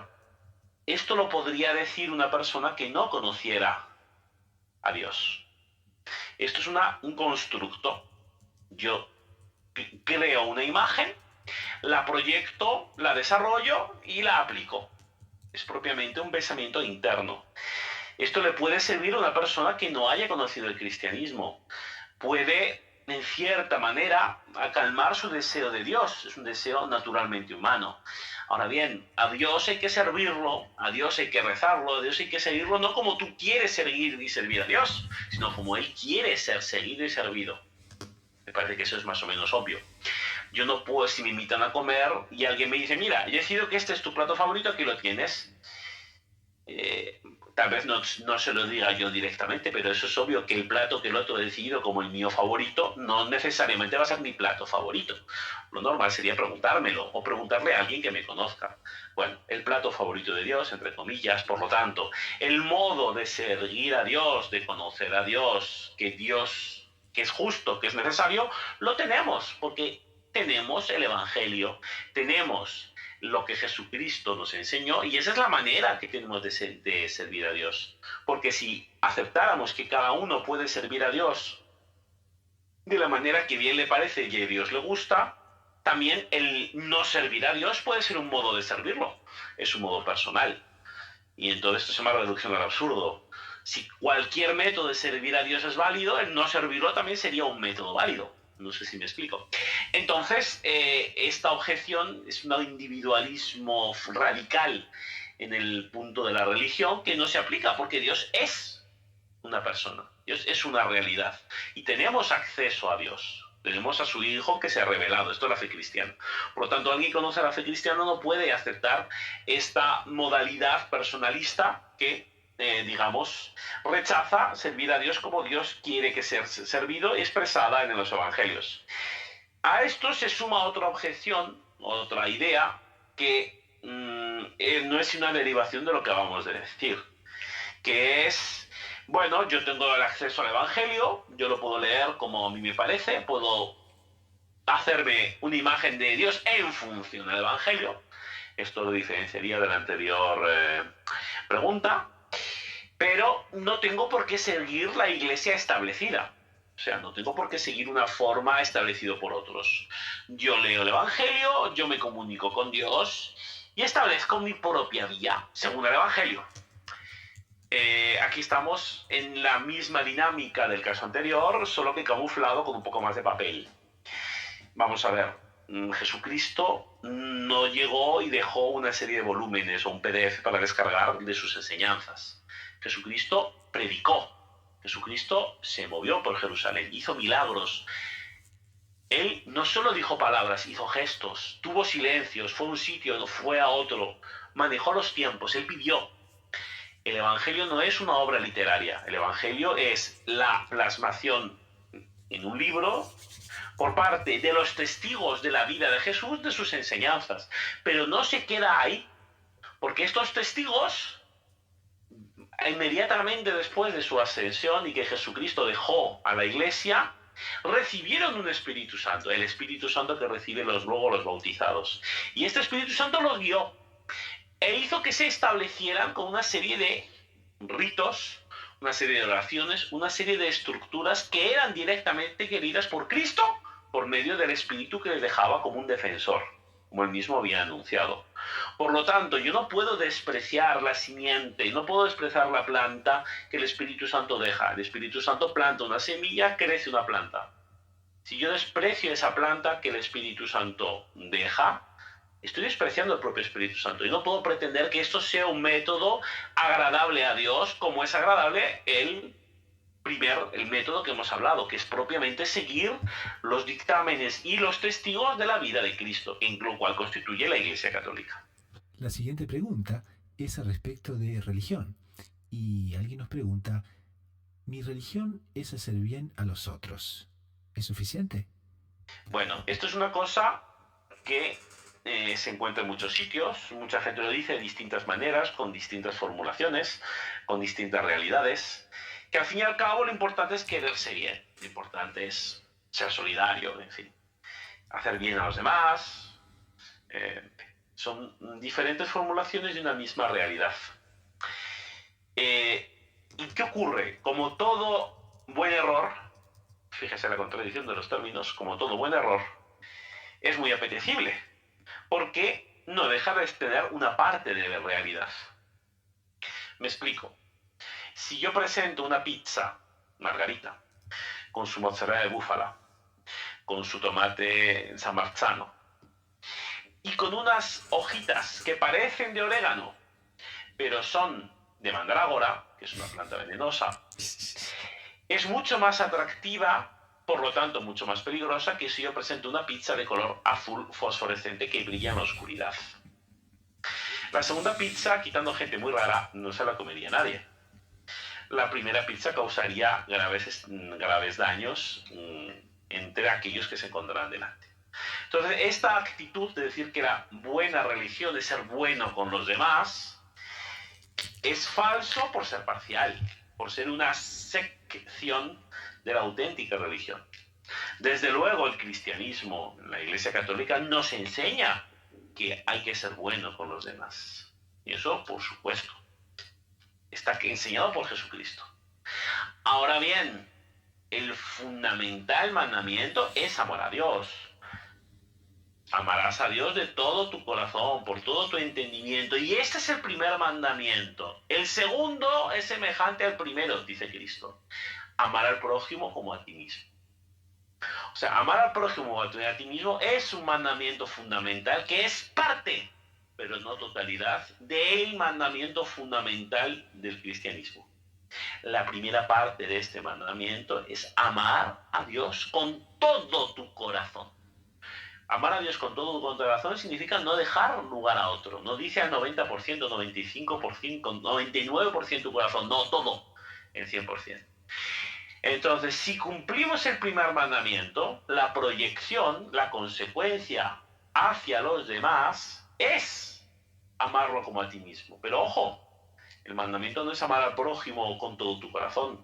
esto lo podría decir una persona que no conociera a Dios. Esto es un constructo. Yo creo una imagen, la proyecto, la desarrollo y la aplico. Es propiamente un pensamiento interno. Esto le puede servir a una persona que no haya conocido el cristianismo. Puede, en cierta manera, acalmar su deseo de Dios. Es un deseo naturalmente humano. Ahora bien, a Dios hay que servirlo, a Dios hay que rezarlo, a Dios hay que seguirlo no como tú quieres seguir y servir a Dios, sino como Él quiere ser seguido y servido. Me parece que eso es más o menos obvio. Yo no puedo, si me invitan a comer y alguien me dice, mira, he decidido que este es tu plato favorito, aquí lo tienes. Tal vez no se lo diga yo directamente, pero eso es obvio que el plato que el otro ha decidido como el mío favorito no necesariamente va a ser mi plato favorito. Lo normal sería preguntármelo o preguntarle a alguien que me conozca. Bueno, el plato favorito de Dios, entre comillas, por lo tanto, el modo de seguir a Dios, de conocer a Dios, que es justo, que es necesario, lo tenemos, porque tenemos el Evangelio, tenemos lo que Jesucristo nos enseñó y esa es la manera que tenemos de servir a Dios. Porque si aceptáramos que cada uno puede servir a Dios de la manera que bien le parece y a Dios le gusta, también el no servir a Dios puede ser un modo de servirlo, es un modo personal. Y entonces esto se llama reducción al absurdo. Si cualquier método de servir a Dios es válido, el no servirlo también sería un método válido. No sé si me explico. Entonces, esta objeción es un individualismo radical en el punto de la religión que no se aplica porque Dios es una persona, Dios es una realidad y tenemos acceso a Dios. Tenemos a su Hijo que se ha revelado. Esto es la fe cristiana. Por lo tanto, alguien que conoce la fe cristiana no puede aceptar esta modalidad personalista que digamos, rechaza servir a Dios como Dios quiere que sea servido, expresada en los evangelios. A esto se suma otra objeción, otra idea, que no es una derivación de lo que acabamos de decir, que es, bueno, yo tengo el acceso al evangelio, yo lo puedo leer como a mí me parece, puedo hacerme una imagen de Dios en función del evangelio. Esto lo diferenciaría de la anterior pregunta. Pero no tengo por qué seguir la iglesia establecida. O sea, no tengo por qué seguir una forma establecida por otros. Yo leo el Evangelio, yo me comunico con Dios y establezco mi propia vía, según el Evangelio. Aquí estamos en la misma dinámica del caso anterior, solo que camuflado con un poco más de papel. Vamos a ver, Jesucristo no llegó y dejó una serie de volúmenes o un PDF para descargar de sus enseñanzas. Jesucristo predicó, Jesucristo se movió por Jerusalén, hizo milagros. Él no solo dijo palabras, hizo gestos, tuvo silencios, fue a un sitio, fue a otro, manejó los tiempos, él vivió. El Evangelio no es una obra literaria, el Evangelio es la plasmación en un libro por parte de los testigos de la vida de Jesús, de sus enseñanzas. Pero no se queda ahí, porque estos testigos, inmediatamente después de su ascensión y que Jesucristo dejó a la iglesia, recibieron un Espíritu Santo, el Espíritu Santo que reciben luego los bautizados. Y este Espíritu Santo los guió e hizo que se establecieran con una serie de ritos, una serie de oraciones, una serie de estructuras que eran directamente queridas por Cristo por medio del Espíritu que les dejaba como un defensor, como él mismo había anunciado. Por lo tanto, yo no puedo despreciar la simiente, no puedo despreciar la planta que el Espíritu Santo deja. El Espíritu Santo planta una semilla, crece una planta. Si yo desprecio esa planta que el Espíritu Santo deja, estoy despreciando el propio Espíritu Santo. Y no puedo pretender que esto sea un método agradable a Dios como es agradable el método que hemos hablado, que es propiamente seguir los dictámenes y los testigos de la vida de Cristo, lo cual constituye la Iglesia Católica. La siguiente pregunta es al respecto de religión. Y alguien nos pregunta, mi religión es hacer bien a los otros. ¿Es suficiente? Bueno, esto es una cosa que se encuentra en muchos sitios, mucha gente lo dice de distintas maneras, con distintas formulaciones, con distintas realidades, que al fin y al cabo lo importante es quererse bien, lo importante es ser solidario, en fin, hacer bien a los demás, son diferentes formulaciones de una misma realidad. ¿Y qué ocurre? Como todo buen error, fíjese la contradicción de los términos, como todo buen error, es muy apetecible, porque no deja de tener una parte de realidad. Me explico. Si yo presento una pizza margarita, con su mozzarella de búfala, con su tomate San Marzano, y con unas hojitas que parecen de orégano, pero son de mandrágora, que es una planta venenosa, es mucho más atractiva, por lo tanto mucho más peligrosa, que si yo presento una pizza de color azul fosforescente que brilla en la oscuridad. La segunda pizza, quitando gente muy rara, no se la comería nadie. La primera pizza causaría graves daños entre aquellos que se encontrarán delante. Entonces, esta actitud de decir que la buena religión es ser bueno con los demás es falso por ser parcial, por ser una sección de la auténtica religión. Desde luego, el cristianismo, la Iglesia Católica, nos enseña que hay que ser bueno con los demás. Y eso, por supuesto, está enseñado por Jesucristo. Ahora bien, el fundamental mandamiento es amar a Dios. Amarás a Dios de todo tu corazón, por todo tu entendimiento. Y este es el primer mandamiento. El segundo es semejante al primero, dice Cristo. Amar al prójimo como a ti mismo. O sea, amar al prójimo como a ti mismo es un mandamiento fundamental que es parte, pero no totalidad, del mandamiento fundamental del cristianismo. La primera parte de este mandamiento es amar a Dios con todo tu corazón. Amar a Dios con todo tu corazón significa no dejar lugar a otro. No dice al 90%, 95%, 99% tu corazón. No, todo, el 100%. Entonces, si cumplimos el primer mandamiento, la proyección, la consecuencia hacia los demás es amarlo como a ti mismo. Pero ojo, el mandamiento no es amar al prójimo con todo tu corazón.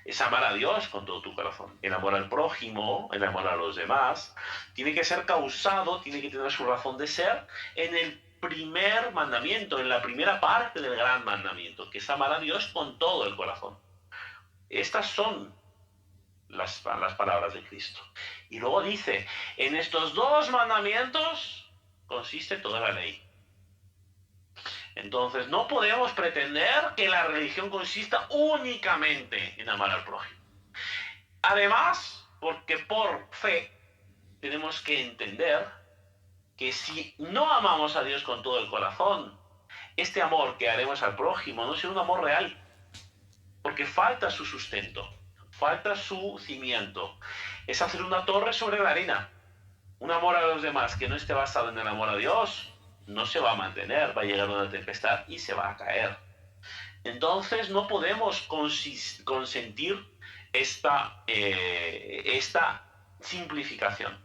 Es amar a Dios con todo tu corazón. El amor al prójimo, el amor a los demás, tiene que ser causado, tiene que tener su razón de ser en el primer mandamiento, en la primera parte del gran mandamiento, que es amar a Dios con todo el corazón. Estas son las palabras de Cristo. Y luego dice, en estos dos mandamientos consiste toda la ley. Entonces, no podemos pretender que la religión consista únicamente en amar al prójimo. Además, porque por fe tenemos que entender que si no amamos a Dios con todo el corazón, este amor que haremos al prójimo no será un amor real, porque falta su sustento, falta su cimiento. Es hacer una torre sobre la arena. Un amor a los demás que no esté basado en el amor a Dios no se va a mantener, va a llegar una tempestad y se va a caer. Entonces no podemos consentir esta simplificación.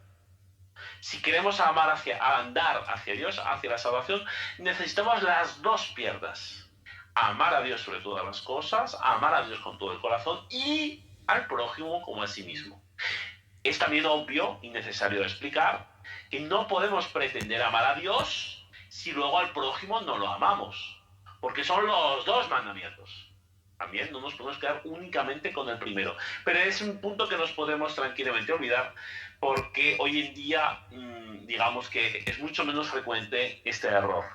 Si queremos andar hacia Dios, hacia la salvación, necesitamos las dos piernas. Amar a Dios sobre todas las cosas, amar a Dios con todo el corazón y al prójimo como a sí mismo. Es también obvio y necesario explicar que no podemos pretender amar a Dios si luego al prójimo no lo amamos, porque son los dos mandamientos. También no nos podemos quedar únicamente con el primero. Pero es un punto que nos podemos tranquilamente olvidar, porque hoy en día, digamos que es mucho menos frecuente este error.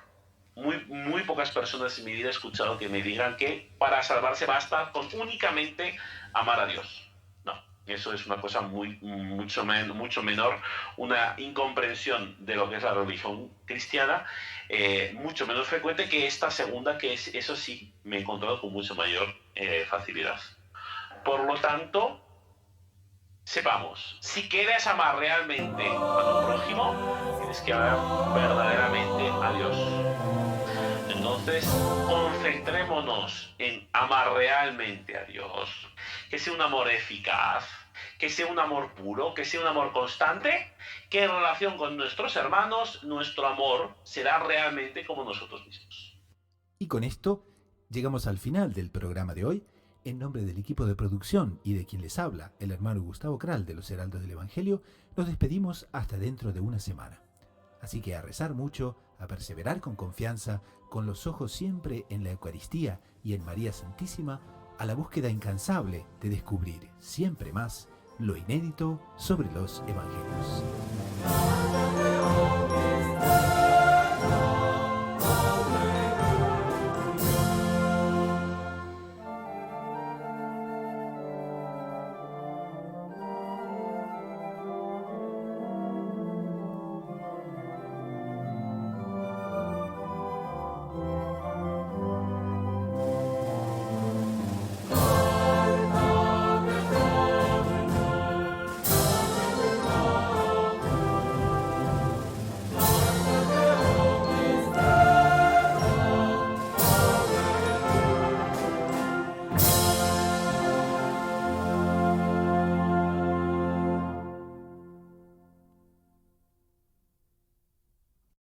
Muy pocas personas en mi vida he escuchado que me digan que para salvarse basta con únicamente amar a Dios. No, eso es una cosa mucho menor, una incomprensión de lo que es la religión cristiana, mucho menos frecuente que esta segunda, que es, eso sí, me he encontrado con mucha mayor facilidad. Por lo tanto, sepamos, si quieres amar realmente a tu prójimo, tienes que amar verdaderamente a Dios. Entonces, concentrémonos en amar realmente a Dios, que sea un amor eficaz, que sea un amor puro, que sea un amor constante, que en relación con nuestros hermanos, nuestro amor será realmente como nosotros mismos. Y con esto llegamos al final del programa de hoy. En nombre del equipo de producción y de quien les habla, el hermano Gustavo Kral de los Heraldos del Evangelio, nos despedimos hasta dentro de una semana. Así que a rezar mucho, a perseverar con confianza, con los ojos siempre en la Eucaristía y en María Santísima, a la búsqueda incansable de descubrir siempre más lo inédito sobre los Evangelios.